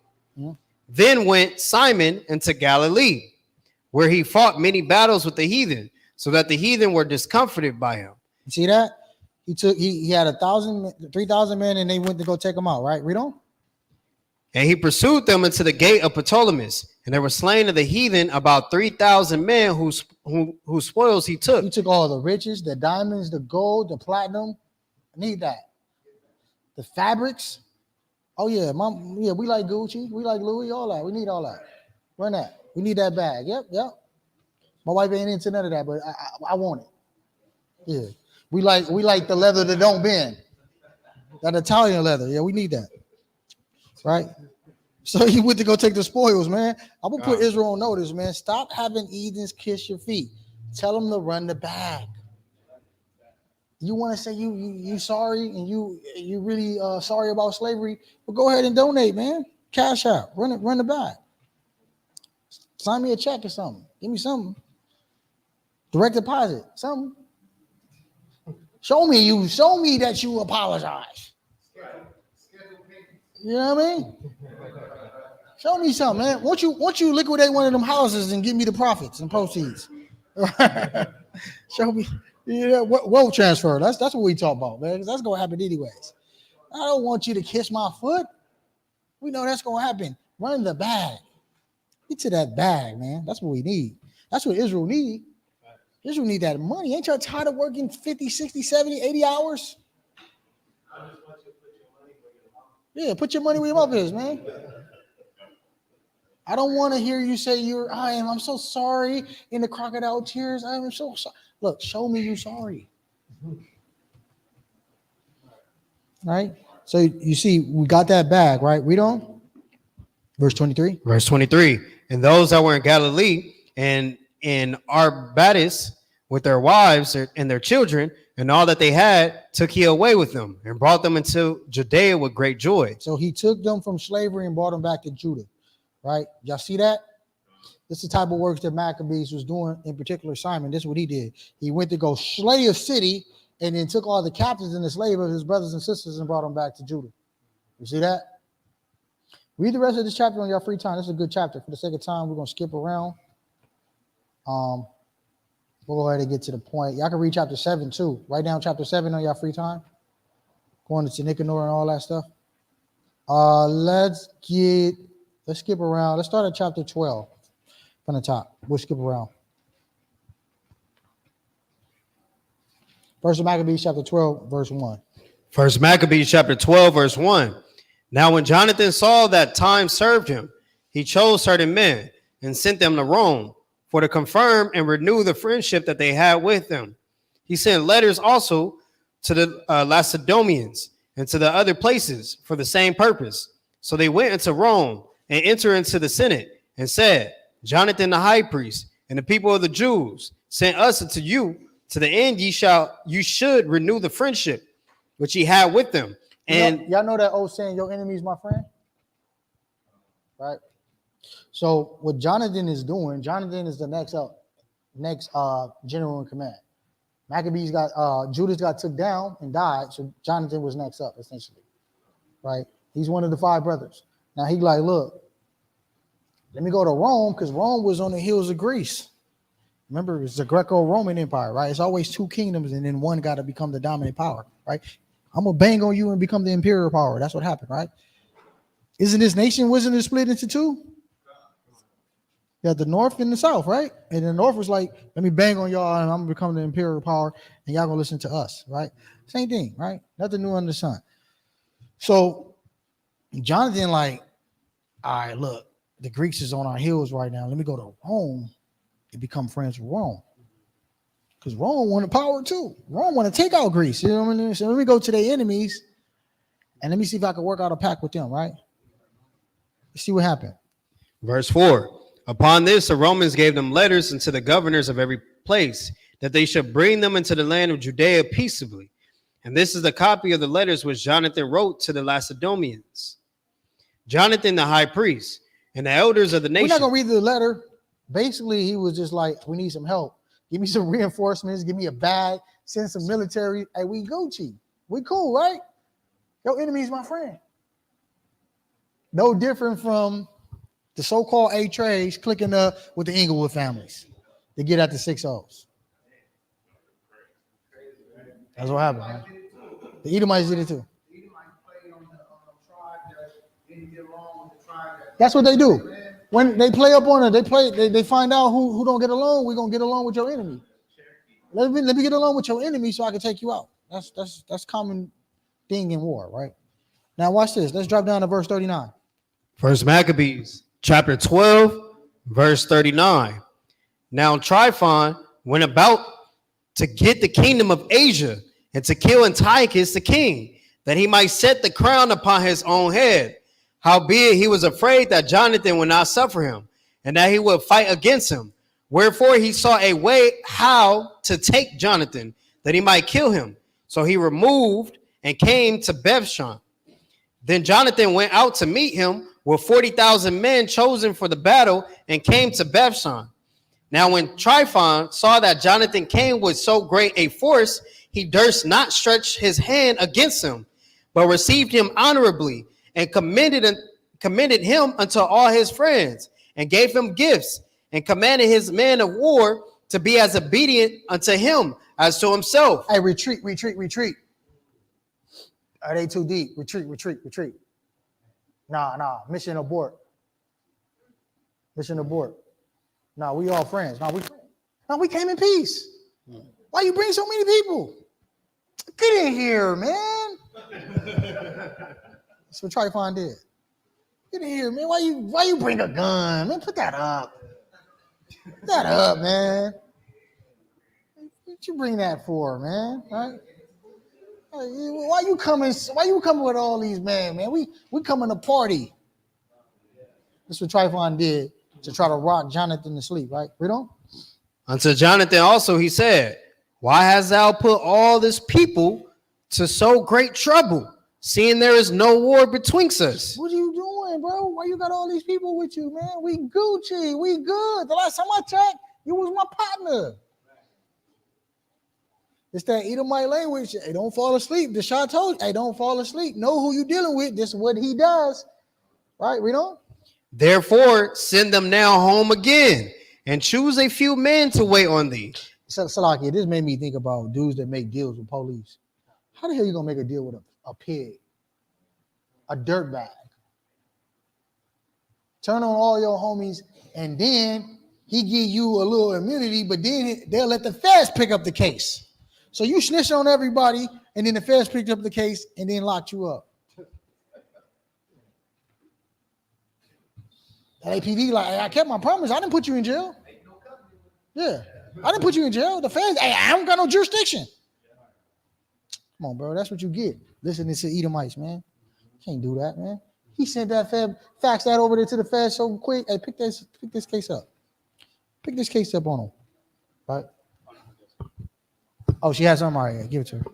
Then went Simon into Galilee, where he fought many battles with the heathen, so that the heathen were discomforted by him. You see that? He had 3,000 men, and they went to go take him out, right? Read on. And he pursued them into the gate of Ptolemais, and there were slain of the heathen about 3,000 men whose spoils he took. He took all the riches, the diamonds, the gold, the platinum. I need that. The fabrics. Oh yeah, we like Gucci, we like Louis, all that. We need all that. Run that. We need that bag. Yep. My wife ain't into none of that, but I want it. Yeah. We like the leather that don't bend. That Italian leather. Yeah, we need that. Right? So he went to go take the spoils, man. I'm gonna put Israel on notice, man. Stop having heathens kiss your feet. Tell them to run the bag. You want to say you sorry and you really sorry about slavery? Well, go ahead and donate, man. Cash out. Run the bag. Sign me a check or something. Give me something. Direct deposit. Something. Show me that you apologize. You know what I mean? Show me something, man. Won't you liquidate one of them houses and give me the profits and proceeds? Show me. Yeah, wealth transfer. That's what we talk about, man. That's gonna happen anyways. I don't want you to kiss my foot. We know that's gonna happen. Run the bag. Get to that bag, man. That's what we need. That's what Israel need. Israel need that money. Ain't y'all tired of working 50, 60, 70, 80 hours? Yeah, put your money where your mouth is, man. I don't want to hear you say I'm so sorry in the crocodile tears. I am so sorry. Look, show me you sorry. Right? So you see, we got that bag, right? Read on. Verse 23. Verse 23. And those that were in Galilee and in Arbatis with their wives and their children and all that they had, took he away with them and brought them into Judea with great joy. So he took them from slavery and brought them back to Judah. Right? Y'all see that? This is the type of works that Maccabees was doing, in particular Simon. This is what he did. He went to go slay a city and then took all the captives and the slaves of his brothers and sisters and brought them back to Judah. You see that? Read the rest of this chapter on your free time. This is a good chapter. For the sake of time, we're going to skip around. We'll go ahead and get to the point. Y'all can read chapter 7 too. Write down chapter 7 on your free time. Going to Nicanor and all that stuff. Let's skip around. Let's start at chapter 12 from the top. We'll skip around. First Maccabees chapter 12, verse 1. First Maccabees chapter 12, verse 1. Now when Jonathan saw that time served him, he chose certain men and sent them to Rome for to confirm and renew the friendship that they had with them. He sent letters also to the Lacedaemonians and to the other places for the same purpose. So they went into Rome and entered into the Senate and said, Jonathan the high priest and the people of the Jews sent us unto you to the end you should renew the friendship which he had with them. And y'all know that old saying, your enemy is my friend? Right? So what Jonathan is doing, Jonathan is the next general in command. Maccabees Judas got took down and died, so Jonathan was next up, essentially. Right? He's one of the 5 brothers. Now he's like, look, let me go to Rome, because Rome was on the heels of Greece. Remember, it's the Greco-Roman Empire, right? It's always 2 kingdoms, and then one got to become the dominant power, right? I'm going to bang on you and become the imperial power. That's what happened, right? Wasn't it split into 2? You got the north and the south, right? And the north was like, let me bang on y'all and I'm going to become the imperial power and y'all going to listen to us, right? Same thing, right? Nothing new under the sun. So Jonathan like, all right, look, the Greeks is on our heels right now. Let me go to Rome and become friends with Rome. Because Rome wanted power too. Rome want to take out Greece. You know what I mean? So let me go to their enemies and let me see if I can work out a pact with them, right? Let's see what happened. Verse 4. Upon this, the Romans gave them letters unto the governors of every place, that they should bring them into the land of Judea peaceably. And this is the copy of the letters which Jonathan wrote to the Lacedaemonians. Jonathan, the high priest, and the elders of the nation. We're not going to read the letter. Basically, he was just like, we need some help. Give me some reinforcements. Give me a bag. Send some military. Hey, we Gucci. We cool, right? Your enemy is my friend. No different from the so-called A-Trays clicking up with the Inglewood families to get at the 6-0s. That's what happened, man. The Edomites did it too. That's what they do. When they play up on it, they find out who don't get along. We're gonna get along with your enemy. Let me get along with your enemy so I can take you out. That's common thing in war, right? Now watch this. Let's drop down to verse 39. First Maccabees, chapter 12, verse 39. Now Tryphon went about to get the kingdom of Asia and to kill Antiochus the king, that he might set the crown upon his own head. Howbeit he was afraid that Jonathan would not suffer him, and that he would fight against him. Wherefore he saw a way how to take Jonathan, that he might kill him. So he removed and came to Bethshan. Then Jonathan went out to meet him with 40,000 men chosen for the battle, and came to Bethshan. Now when Tryphon saw that Jonathan came with so great a force, he durst not stretch his hand against him, but received him honorably, and commended him unto all his friends, and gave him gifts, and commanded his men of war to be as obedient unto him as to himself. Hey, retreat. Are they too deep? Retreat. Nah. Mission abort. Nah, we all friends. We came in peace. Why you bring so many people? Get in here, man. That's what Tryphon did. Get in here, man. Why you bring a gun? Man, put that up. Put that up, man. What you bring that for, man? Right? Why you coming with all these man? We coming to party. That's what Tryphon did to try to rock Jonathan to sleep, right? Read on. Unto Jonathan also he said, why hast thou put all this people to so great trouble, seeing there is no war betwixt us? What are you doing, bro? Why you got all these people with you, man? We Gucci, we good. The last time I checked, you was my partner. It's that Edomite language. Hey, don't fall asleep. The shot told you, hey, don't fall asleep. Know who you dealing with. This is what he does. Right? Read on. Therefore, send them now home again, and choose a few men to wait on thee. Salaki, this made me think about dudes that make deals with police. How the hell you gonna make a deal with a pig? A dirtbag. Turn on all your homies, and then he give you a little immunity, but then they'll let the feds pick up the case. So you snitch on everybody, and then the feds picked up the case and then locked you up. LAPD like, hey, I kept my promise. I didn't put you in jail. Yeah, I didn't put you in jail. The feds, hey, I haven't got no jurisdiction. Come on, bro. That's what you get. Listening to Edomites, man. Can't do that, man. He sent that fax that over there to the feds so quick. Hey, pick this case up. Pick this case up on him. Right? Oh, she has something right here. Give it to her.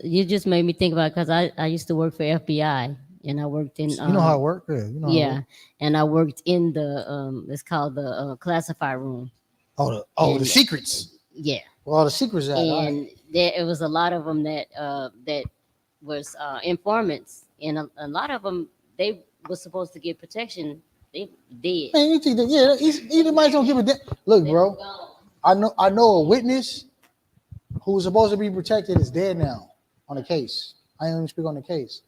You just made me think about it because I used to work for FBI and I worked in You know how it works? Yeah, you know yeah, and I worked in the it's called the classified room. The secrets. Yeah. Well, the secrets out. And right. it was a lot of them that was informants, and a lot of them they were supposed to get protection. They did. Man, you think that? Yeah, Edomites don't give a damn. Look, bro, I know a witness who was supposed to be protected is dead now on the case. I don't even speak on the case.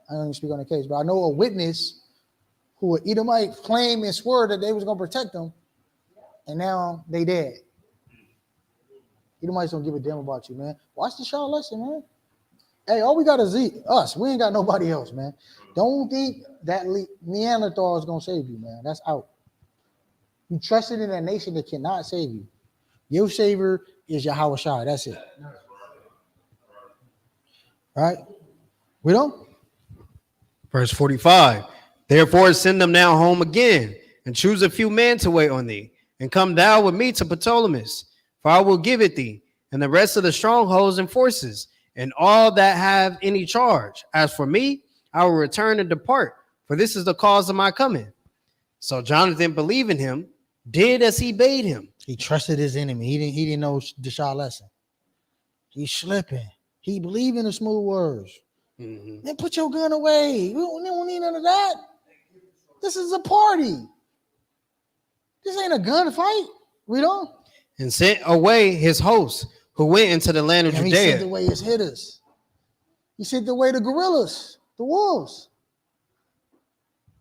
But I know a witness who an Edomite claimed and swore that they was gonna protect them, and now they dead. Edomites don't give a damn about you, man. Watch the show lesson, man. Hey, all we got is us. We ain't got nobody else, man. Don't think that Neanderthal is gonna save you, man. That's out. You trusted in a nation that cannot save you. Your savior is Yahweh Shai. That's it. All right? We don't? Verse 45. Therefore, send them now home again, and choose a few men to wait on thee, and come thou with me to Ptolemais, for I will give it thee, and the rest of the strongholds and forces, and all that have any charge. As for me, I will return and depart, for this is the cause of my coming. So Jonathan, believing him, did as he bade him. He trusted his enemy. He didn't know the Shah lesson. He's slipping. He believed in the smooth words. Mm-hmm. Then put your gun away. We don't need none of that. This is a party. This ain't a gunfight. We don't. And sent away his hosts, who went into the land of Judea. He sent away his hitters. He sent away the gorillas, the wolves.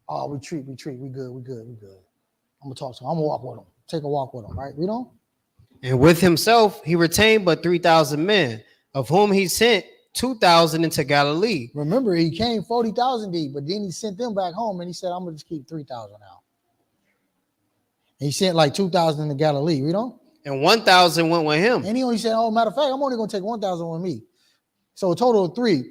Oh, retreat. We good. I'm gonna talk to him. I'm gonna walk with him. Take a walk with him, right? We don't. And with himself, he retained but 3,000 men, of whom he sent 2,000 into Galilee. Remember, he came 40,000 deep, but then he sent them back home, and he said, "I'm gonna just keep 3,000 out." And he sent like 2,000 to Galilee. We don't. And 1,000 went with him. And he only said, "Oh, matter of fact, I'm only gonna take 1,000 with me." So a total of 3.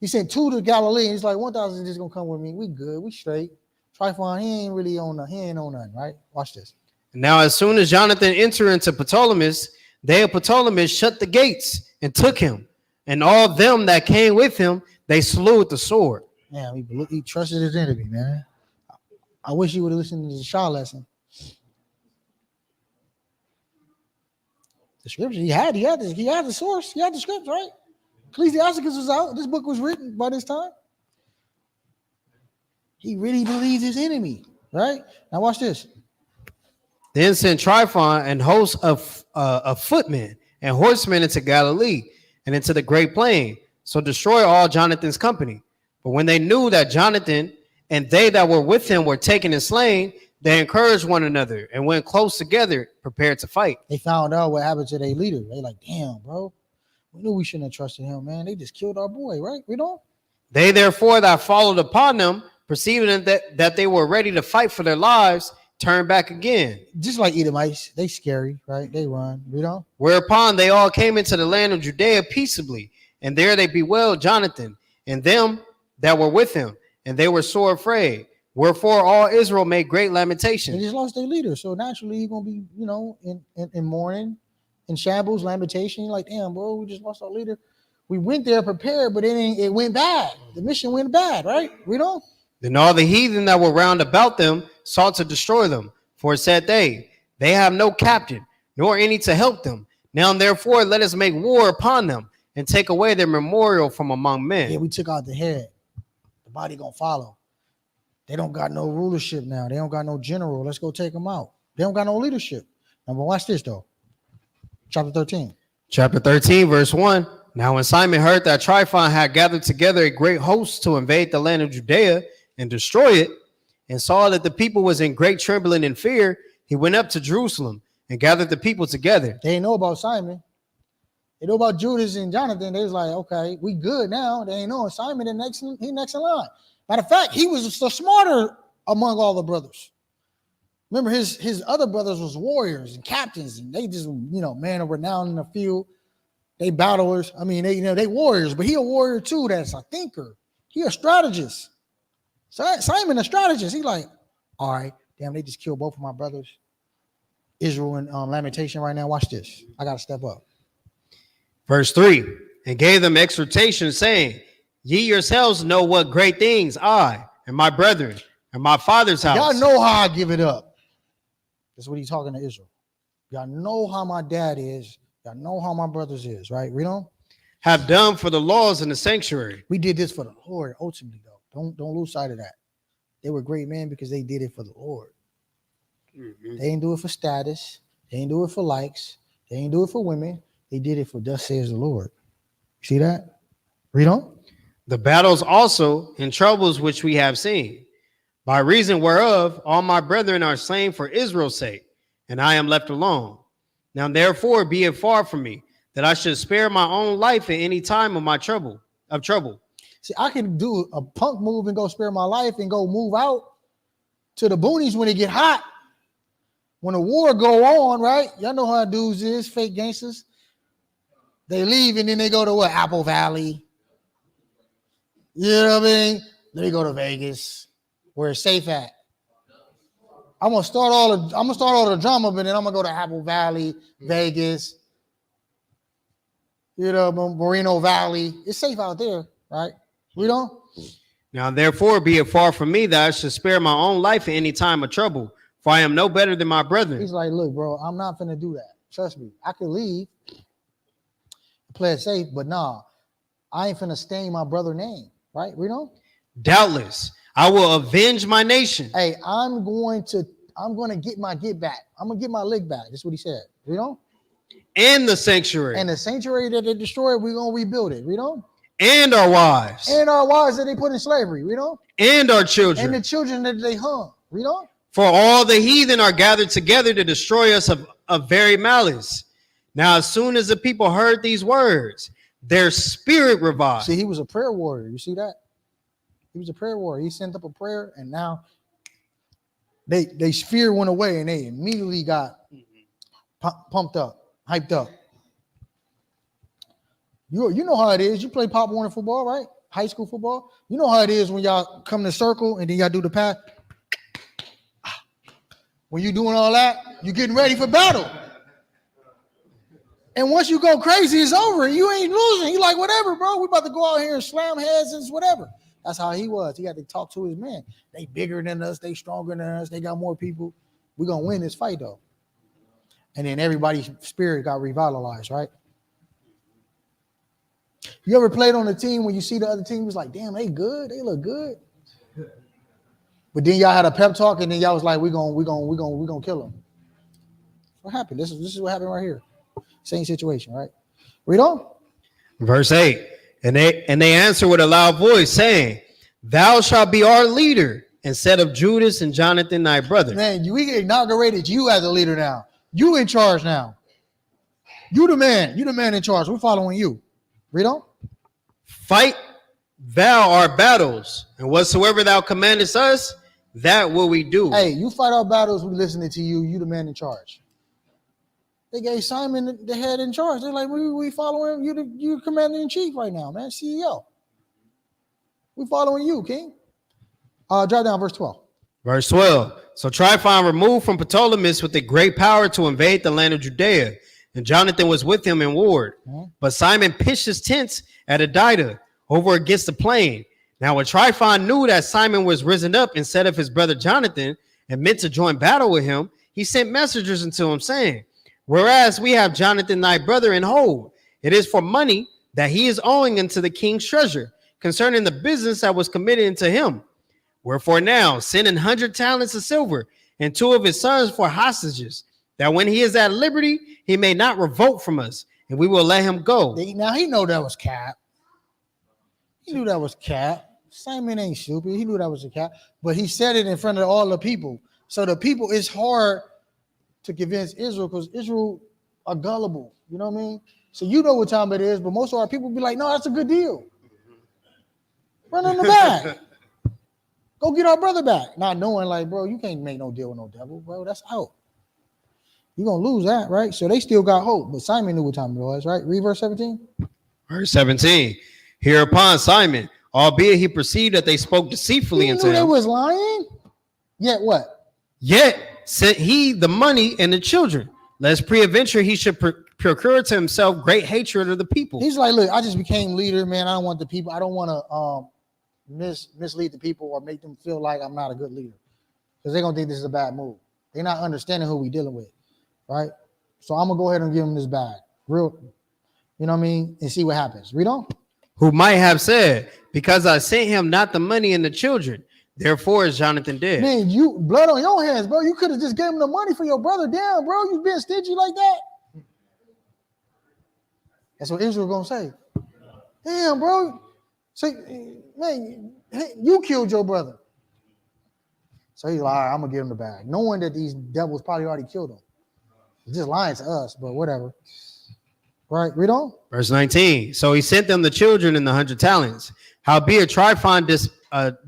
He sent 2 to Galilee, and he's like, 1,000 is just gonna come with me. We good. We straight. Tryphon, he ain't on nothing, right? Watch this. Now, as soon as Jonathan entered into Ptolemais, they of Ptolemais shut the gates and took him, and all them that came with him, they slew with the sword. Yeah, he trusted his enemy, man. I wish you would have listened to the Shah lesson. The scripture, he had the source, he had the scripts, right? Ecclesiasticus was out. This book was written by this time. He really believed his enemy, right? Now watch this. Then sent Tryphon and hosts of footmen and horsemen into Galilee and into the great plain, so destroy all Jonathan's company. But when they knew that Jonathan and they that were with him were taken and slain, they encouraged one another and went close together, prepared to fight. They found out what happened to their leader. They like, damn, bro, We knew we shouldn't have trusted him, man. They just killed our boy, right? We don't. They therefore that followed upon them, perceiving that they were ready to fight for their lives, turned back again. Just like Edomites, they scary, right? They run. We don't. Whereupon they all came into the land of Judea peaceably, and there they bewailed Jonathan and them that were with him, and they were sore afraid. Wherefore all Israel made great lamentation. They just lost their leader, so naturally you're gonna be, in mourning, in shambles, lamentation. You're like, damn, bro, we just lost our leader. We went there prepared, but it went bad. The mission went bad, right? We don't. Then all the heathen that were round about them sought to destroy them. For said they have no captain, nor any to help them. Now therefore let us make war upon them, and take away their memorial from among men. Yeah, we took out the head. The body gonna follow. They don't got no rulership now. They don't got no general. Let's go take them out. They don't got no leadership. Now, but watch this though. Chapter 13. Chapter 13, verse 1. Now when Simon heard that Tryphon had gathered together a great host to invade the land of Judea and destroy it, and saw that the people was in great trembling and fear, he went up to Jerusalem and gathered the people together. They didn't know about Simon. They know about Judas and Jonathan. They was like, okay, we good now. They ain't know Simon. He next in line. Matter of fact, he was the smarter among all the brothers. Remember, his other brothers was warriors and captains, and they just, man of renown in the field. They battlers. I mean, they warriors, but he a warrior too. That's a thinker. He a strategist. Simon a strategist. He like, all right, damn, they just killed both of my brothers. Israel and lamentation right now. Watch this. I gotta step up. Verse 3. And gave them exhortation, saying, ye yourselves know what great things I and my brethren and my father's house. Y'all know how I give it up. That's what he's talking to Israel. Y'all know how my dad is. Y'all know how my brothers is, right? We don't have done for the laws in the sanctuary. We did this for the Lord, ultimately, though. Don't lose sight of that. They were great men because they did it for the Lord. Mm-hmm. They didn't do it for status. They didn't do it for likes. They didn't do it for women. They did it for thus says the Lord. See that? Read on. The battles also and troubles which we have seen, by reason whereof all my brethren are slain for Israel's sake, and I am left alone. Now therefore be it far from me that I should spare my own life at any time of my trouble. See, I can do a punk move and go spare my life and go move out to the boonies when it get hot. When the war go on, right? Y'all know how dudes is, fake gangsters. They leave and then they go to what? Apple Valley. You know what I mean? Then they go to Vegas, where it's safe at. I'm gonna start all the drama, but then I'm gonna go to Apple Valley, Vegas, Moreno Valley. It's safe out there, right? We don't. Now therefore be it far from me that I should spare my own life at any time of trouble, for I am no better than my brethren. He's like, look, bro, I'm not finna do that. Trust me. I could leave, play it safe, but nah, I ain't finna stain my brother's name, right? We don't. Doubtless, I will avenge my nation. Hey, I'm going to get my get back. I'm gonna get my lick back. That's what he said. We don't. And the sanctuary. And the sanctuary that they destroyed, we're gonna rebuild it. We don't. And our wives. And our wives that they put in slavery. We don't. And our children. And the children that they hung. We don't. For all the heathen are gathered together to destroy us of very malice. Now, as soon as the people heard these words, their spirit revived. See, he was a prayer warrior. You see that? He was a prayer warrior. He sent up a prayer, and now they fear went away, and they immediately got pumped up, hyped up. You know how it is. You play Pop Warner football, right? High school football. You know how it is when y'all come in a circle and then y'all do the pass. When you doing all that, you getting ready for battle. And once you go crazy, it's over. You ain't losing. You like, whatever, bro. We about to go out here and slam heads and whatever. That's how he was. He had to talk to his men. They bigger than us. They stronger than us. They got more people. We're going to win this fight, though. And then everybody's spirit got revitalized, right? You ever played on a team when you see the other team was like, damn, they good. They look good. But then y'all had a pep talk, and then y'all was like, we're gonna kill them. What happened? This is what happened right here. Same situation, right? Read on. Verse 8. And they answer with a loud voice, saying, thou shalt be our leader, instead of Judas and Jonathan thy brother. Man, we inaugurated you as a leader now. You in charge now. You the man. You the man in charge. We're following you. Read on. Fight thou our battles, and whatsoever thou commandest us, that will we do. Hey, you fight our battles. We listening to you. You the man in charge. They gave Simon the head in charge. They're like, we following you. You commander in chief right now, man. CEO. We following you, King. Drop down verse 12. Verse 12. So Tryphon removed from Ptolemais with a great power to invade the land of Judea, and Jonathan was with him in war. But Simon pitched his tents at Adida over against the plain. Now when Tryphon knew that Simon was risen up instead of his brother Jonathan and meant to join battle with him, he sent messengers unto him, saying, whereas we have Jonathan thy brother in hold, it is for money that he is owing unto the king's treasure, concerning the business that was committed unto him. Wherefore now send 100 talents of silver and 2 of his sons for hostages, that when he is at liberty, he may not revolt from us, and we will let him go. Now he know that was cap. He knew that was cap. Simon ain't stupid. He knew that was a cap, but he said it in front of all the people. So the people, it's hard to convince Israel because Israel are gullible. You know what I mean? So you know what time it is, but most of our people be like, no, that's a good deal. Run in the back. Go get our brother back. Not knowing like, bro, you can't make no deal with no devil, bro. That's out. You're going to lose that, right? So they still got hope, but Simon knew what time it was, right? Read verse 17. Verse 17. Hereupon Simon, albeit he perceived that they spoke deceitfully unto him. They was lying? Yet what? Yet sent he the money and the children, lest peradventure he should procure to himself great hatred of the people. He's like, look, I just became leader, man. I don't want the people. I don't want to mislead the people or make them feel like I'm not a good leader because they're going to think this is a bad move. They're not understanding who we dealing with, right? So I'm going to go ahead and give them this bag. Real, you know what I mean? And see what happens. Read on. Who might have said, because I sent him not the money and the children, therefore is Jonathan dead. Man, you blood on your hands, bro. You could have just gave him the money for your brother. Damn, bro, you being stingy like that. That's what Israel gonna say. Damn, bro. Say, man, you killed your brother. So he's like, all right, I'm gonna give him the bag, knowing that these devils probably already killed him. He's just lying to us, but whatever. Right, read on. Verse 19. So he sent them the children and the 100 talents. Howbeit Tryphon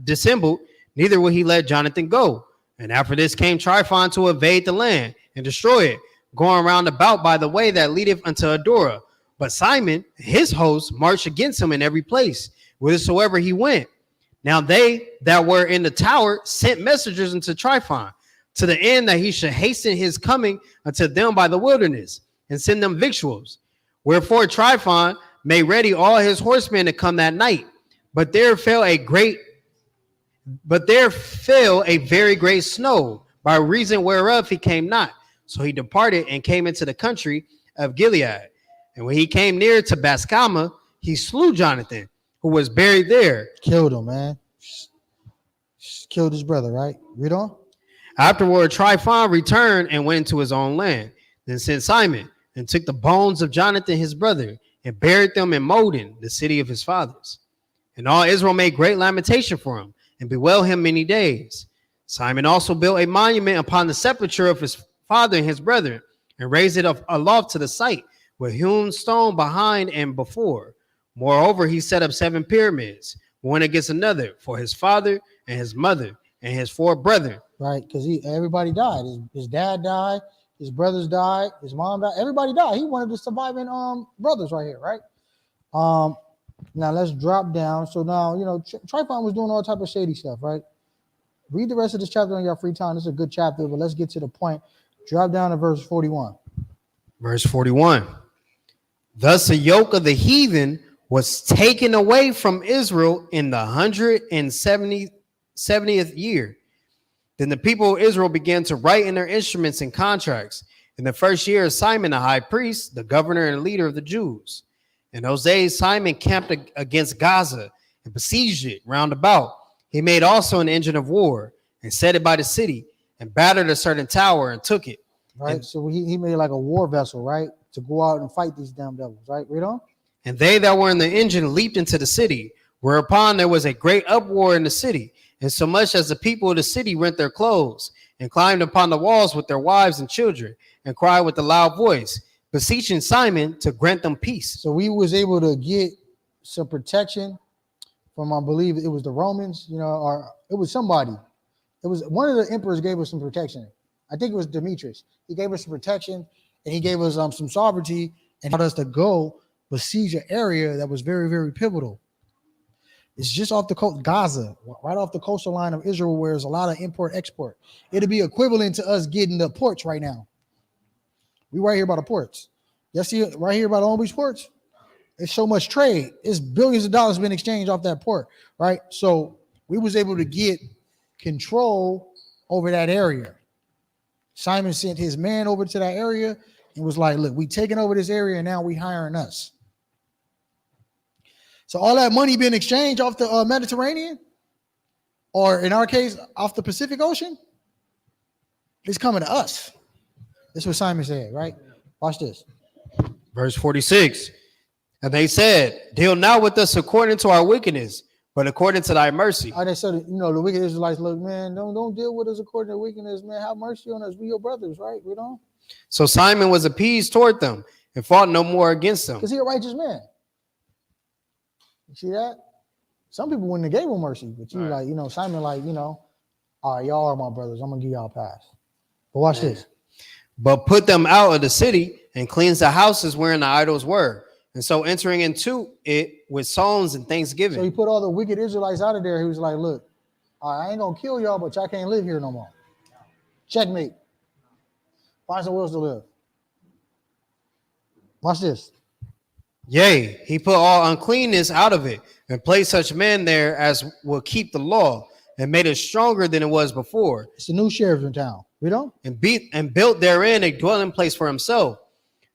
dissembled, neither would he let Jonathan go. And after this came Tryphon to invade the land and destroy it, going round about by the way that leadeth unto Adora. But Simon, his host, marched against him in every place, whithersoever he went. Now they that were in the tower sent messengers unto Tryphon, to the end that he should hasten his coming unto them by the wilderness, and send them victuals. Wherefore Tryphon made ready all his horsemen to come that night. But there fell a very great snow, by reason whereof he came not. So he departed and came into the country of Gilead. And when he came near to Bascama, he slew Jonathan, who was buried there. Killed him, man. Killed his brother, right? Read on. Afterward, Tryphon returned and went into his own land. Then sent Simon and took the bones of Jonathan his brother and buried them in Modin, the city of his fathers. And all Israel made great lamentation for him and bewailed him many days. Simon also built a monument upon the sepulchre of his father and his brethren, and raised it aloft to the site with hewn stone behind and before. Moreover, he set up 7 pyramids, one against another, for his father and his mother and his 4 brethren. Right, because everybody died. His dad died. His brothers died. His mom died. Everybody died. He wanted the surviving brothers right here, right? Now let's drop down. So now, you know, Tryphon was doing all type of shady stuff, right? Read the rest of this chapter on your free time. This is a good chapter, but let's get to the point. Drop down to verse 41. Verse 41. Thus the yoke of the heathen was taken away from Israel in the 170th year. Then the people of Israel began to write in their instruments and contracts in the first year of Simon the high priest, the governor and leader of the Jews. In those days, Simon camped against Gaza and besieged it round about. He made also an engine of war and set it by the city and battered a certain tower and took it. Right. And so he made like a war vessel, right, to go out and fight these damn devils. Right. Read on. And they that were in the engine leaped into the city, whereupon there was a great uproar in the city, insomuch as the people of the city rent their clothes and climbed upon the walls with their wives and children and cried with a loud voice, beseeching Simon to grant them peace. So we was able to get some protection from, I believe it was the Romans, or it was somebody. It was one of the emperors gave us some protection. I think it was Demetrius. He gave us some protection and he gave us some sovereignty and allowed us to go besiege an area that was very, very pivotal. It's just off the coast, Gaza, right off the coastal line of Israel, where there's a lot of import-export. It'll be equivalent to us getting the ports right now. We right here by the ports. You see it right here by the Long Beach ports? It's so much trade. It's billions of dollars been exchanged off that port, right? So we was able to get control over that area. Simon sent his man over to that area and was like, look, we taking over this area and now we hiring us. So all that money being exchanged off the Mediterranean, or in our case, off the Pacific Ocean, it's coming to us. This is what Simon said, right? Watch this. Verse 46. And they said, deal not with us according to our wickedness, but according to thy mercy. They said, the wicked Israelites, look, man, don't deal with us according to wickedness, man. Have mercy on us. We your brothers, right? We don't. So Simon was appeased toward them and fought no more against them. Because he a righteous man. You see that? Some people wouldn't have gave him mercy, but Simon, all right, y'all are my brothers. I'm gonna give y'all a pass. But watch this. But put them out of the city and cleanse the houses wherein the idols were. And so entering into it with songs and thanksgiving. So he put all the wicked Israelites out of there. He was like, look, I ain't gonna kill y'all, but y'all can't live here no more. Checkmate. Find somewhere else to live. Watch this. Yea, he put all uncleanness out of it and placed such men there as will keep the law and made it stronger than it was before. It's the new sheriff in town. And built therein a dwelling place for himself.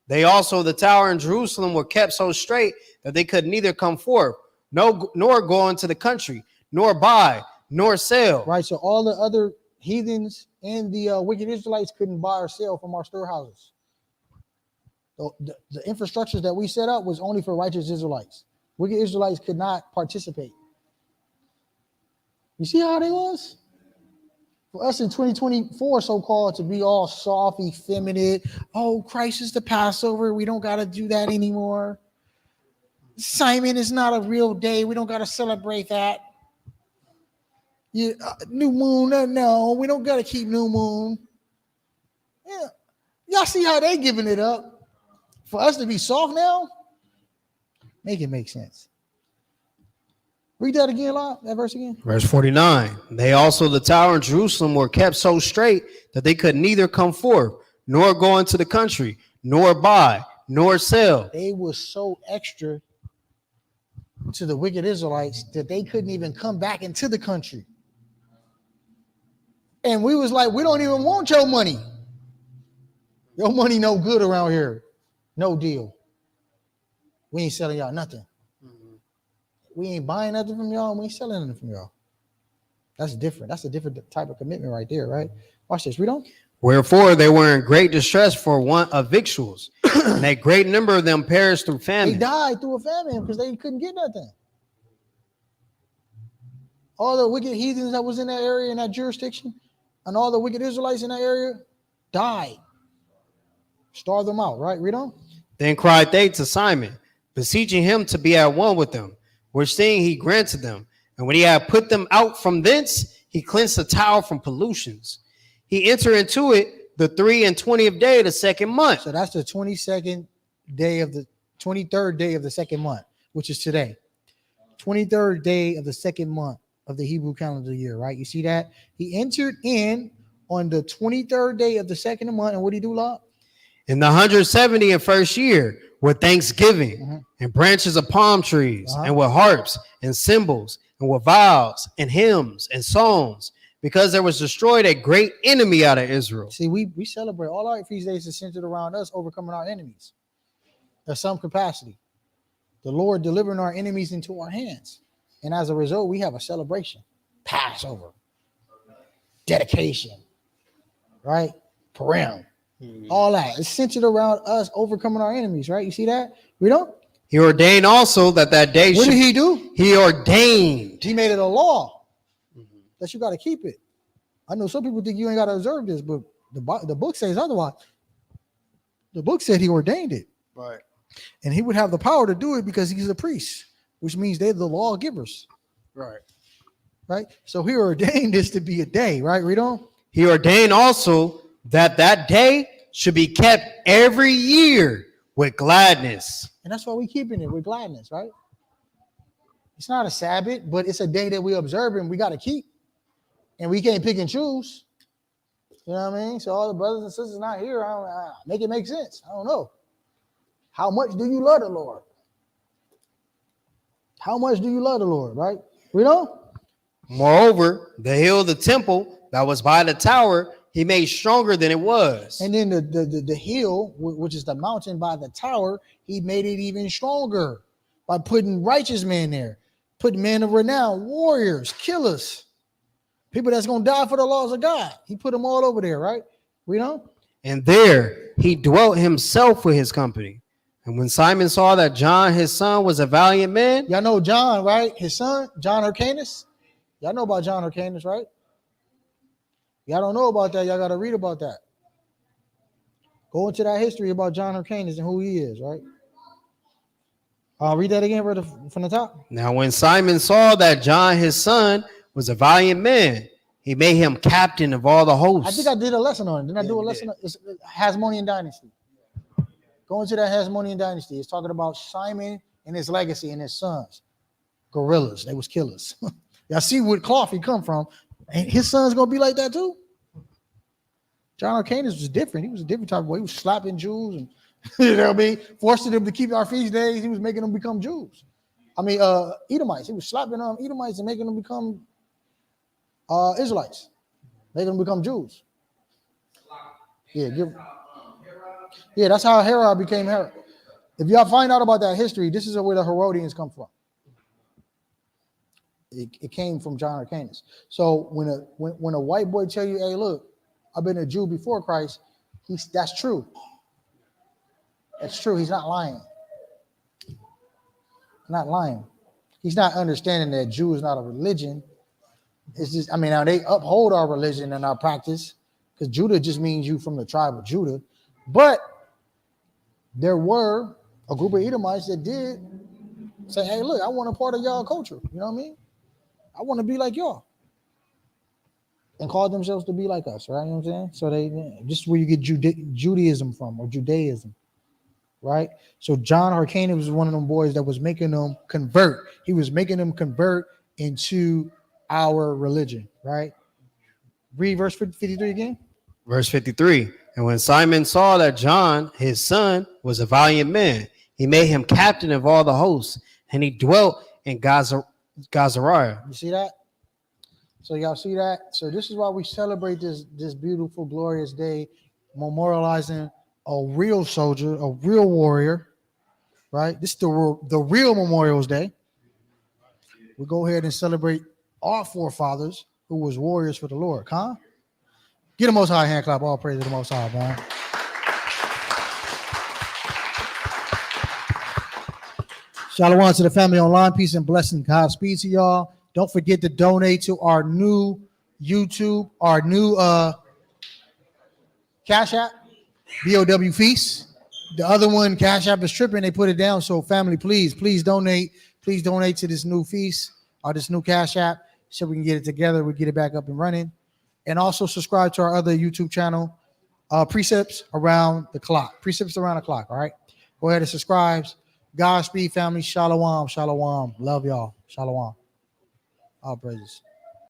They also, the tower in Jerusalem, were kept so straight that they could neither come forth, nor go into the country, nor buy, nor sell. Right, so all the other heathens and the wicked Israelites couldn't buy or sell from our storehouses. The infrastructures that we set up was only for righteous Israelites. Wicked Israelites could not participate. You see how they was? For us in 2024, so-called, to be all soft, effeminate. Oh, Christ is the Passover. We don't got to do that anymore. Simon is not a real day. We don't got to celebrate that. Yeah, new moon, no, we don't got to keep new moon. Yeah, y'all see how they giving it up? For us to be soft now, make it make sense. Read that again, that verse again. Verse 49. They also, the tower in Jerusalem, were kept so straight that they could neither come forth, nor go into the country, nor buy, nor sell. They were so extra to the wicked Israelites that they couldn't even come back into the country. And we was like, we don't even want your money. Your money no good around here. No deal. We ain't selling y'all nothing. We ain't buying nothing from y'all, and we ain't selling nothing from y'all. That's different. That's a different type of commitment right there, right? Watch this. Read on. Wherefore they were in great distress for want of victuals, and a great number of them perished through famine. They died through a famine because they couldn't get nothing. All the wicked heathens that was in that area, in that jurisdiction, and all the wicked Israelites in that area died. Starved them out, right? Read on. Then cried they to Simon, beseeching him to be at one with them, which thing he granted them. And when he had put them out from thence, he cleansed the tower from pollutions. He entered into it the 23rd day of the second month. So that's the 22nd day of the 23rd day of the second month, which is today. 23rd day of the second month of the Hebrew calendar year, right? You see that? He entered in on the 23rd day of the second month. And what did he do, Lot? In the 171st year, with thanksgiving and branches of palm trees and with harps and cymbals and with vows and hymns and songs, because there was destroyed a great enemy out of Israel. See, we celebrate all our feast days are centered around us overcoming our enemies at some capacity. The Lord delivering our enemies into our hands. And as a result, we have a celebration, Passover, dedication, right? Purim. All that. It's centered around us overcoming our enemies, right? You see that? We don't? He ordained also that day. What did he do? He ordained. He made it a law that you got to keep it. I know some people think you ain't got to observe this, but the book says otherwise. The book said he ordained it. Right. And he would have the power to do it because he's a priest, which means they're the lawgivers. Right. Right? So he ordained this to be a day, right? Read on. He ordained also that day should be kept every year with gladness. And that's why we keeping it with gladness, right? It's not a Sabbath, but it's a day that we observe and we got to keep. And we can't pick and choose. You know what I mean? So all the brothers and sisters not here, make it make sense. I don't know. How much do you love the Lord? How much do you love the Lord, right? We know. Moreover, the hill of the temple that was by the tower, he made stronger than it was. And then the hill, which is the mountain by the tower, he made it even stronger by putting righteous men there, putting men of renown, warriors, killers, people that's going to die for the laws of God. He put them all over there, right? We know. And there he dwelt himself with his company. And when Simon saw that John, his son, was a valiant man. Y'all know John, right? His son, John Hyrcanus. Y'all know about John Hyrcanus, right? Y'all don't know about that. Y'all got to read about that. Go into that history about John Hyrcanus and who he is, right? I'll read that again from the top. Now, when Simon saw that John, his son, was a valiant man, he made him captain of all the hosts. I think I did a lesson on it. Didn't I do a lesson on it's Hasmonean dynasty? Go into that Hasmonean dynasty. It's talking about Simon and his legacy and his sons. Gorillas. They was killers. Y'all see what cloth he come from. And his son's going to be like that too? John Hyrcanus was different. He was a different type of way. He was slapping Jews and, you know what I mean, forcing them to keep our feast days. He was making them become Jews. I mean, Edomites. He was slapping Edomites and making them become Israelites. Making them become Jews. Yeah, that's how Herod became Herod. If y'all find out about that history, this is where the Herodians come from. It came from John Hyrcanus. So when a white boy tell you, hey, look, I've been a Jew before Christ, that's true. That's true. He's not lying. Not lying. He's not understanding that Jew is not a religion. It's just, I mean, now they uphold our religion and our practice because Judah just means you from the tribe of Judah. But there were a group of Edomites that did say, hey, look, I want a part of y'all culture. You know what I mean? I want to be like y'all. And call themselves to be like us, right? You know what I'm saying? So this is where you get Judaism from, or Judaism, right? So John Hyrcanus was one of them boys that was making them convert. He was making them convert into our religion, right? Read verse 53 again. Verse 53. And when Simon saw that John, his son, was a valiant man, he made him captain of all the hosts, and he dwelt in Gazariah. You see that? So y'all see that? So this is why we celebrate this beautiful, glorious day, memorializing a real soldier, a real warrior, right? This is the real Memorial's Day. We go ahead and celebrate our forefathers who was warriors for the Lord. Huh? Get a Most High hand clap. All praise to the Most High, man. Shalom to the family online. Peace and blessing. Godspeed to y'all. Don't forget to donate to our new YouTube, our new Cash App, BOW Feast. The other one, Cash App, is tripping. They put it down. So family, please donate. Please donate to this new feast or this new Cash App so we can get it together. We get it back up and running. And also subscribe to our other YouTube channel, Precepts Around the Clock. Precepts Around the Clock, all right? Go ahead and subscribe. Godspeed, family. Shalom, shalom. Love y'all. Shalom. All praises.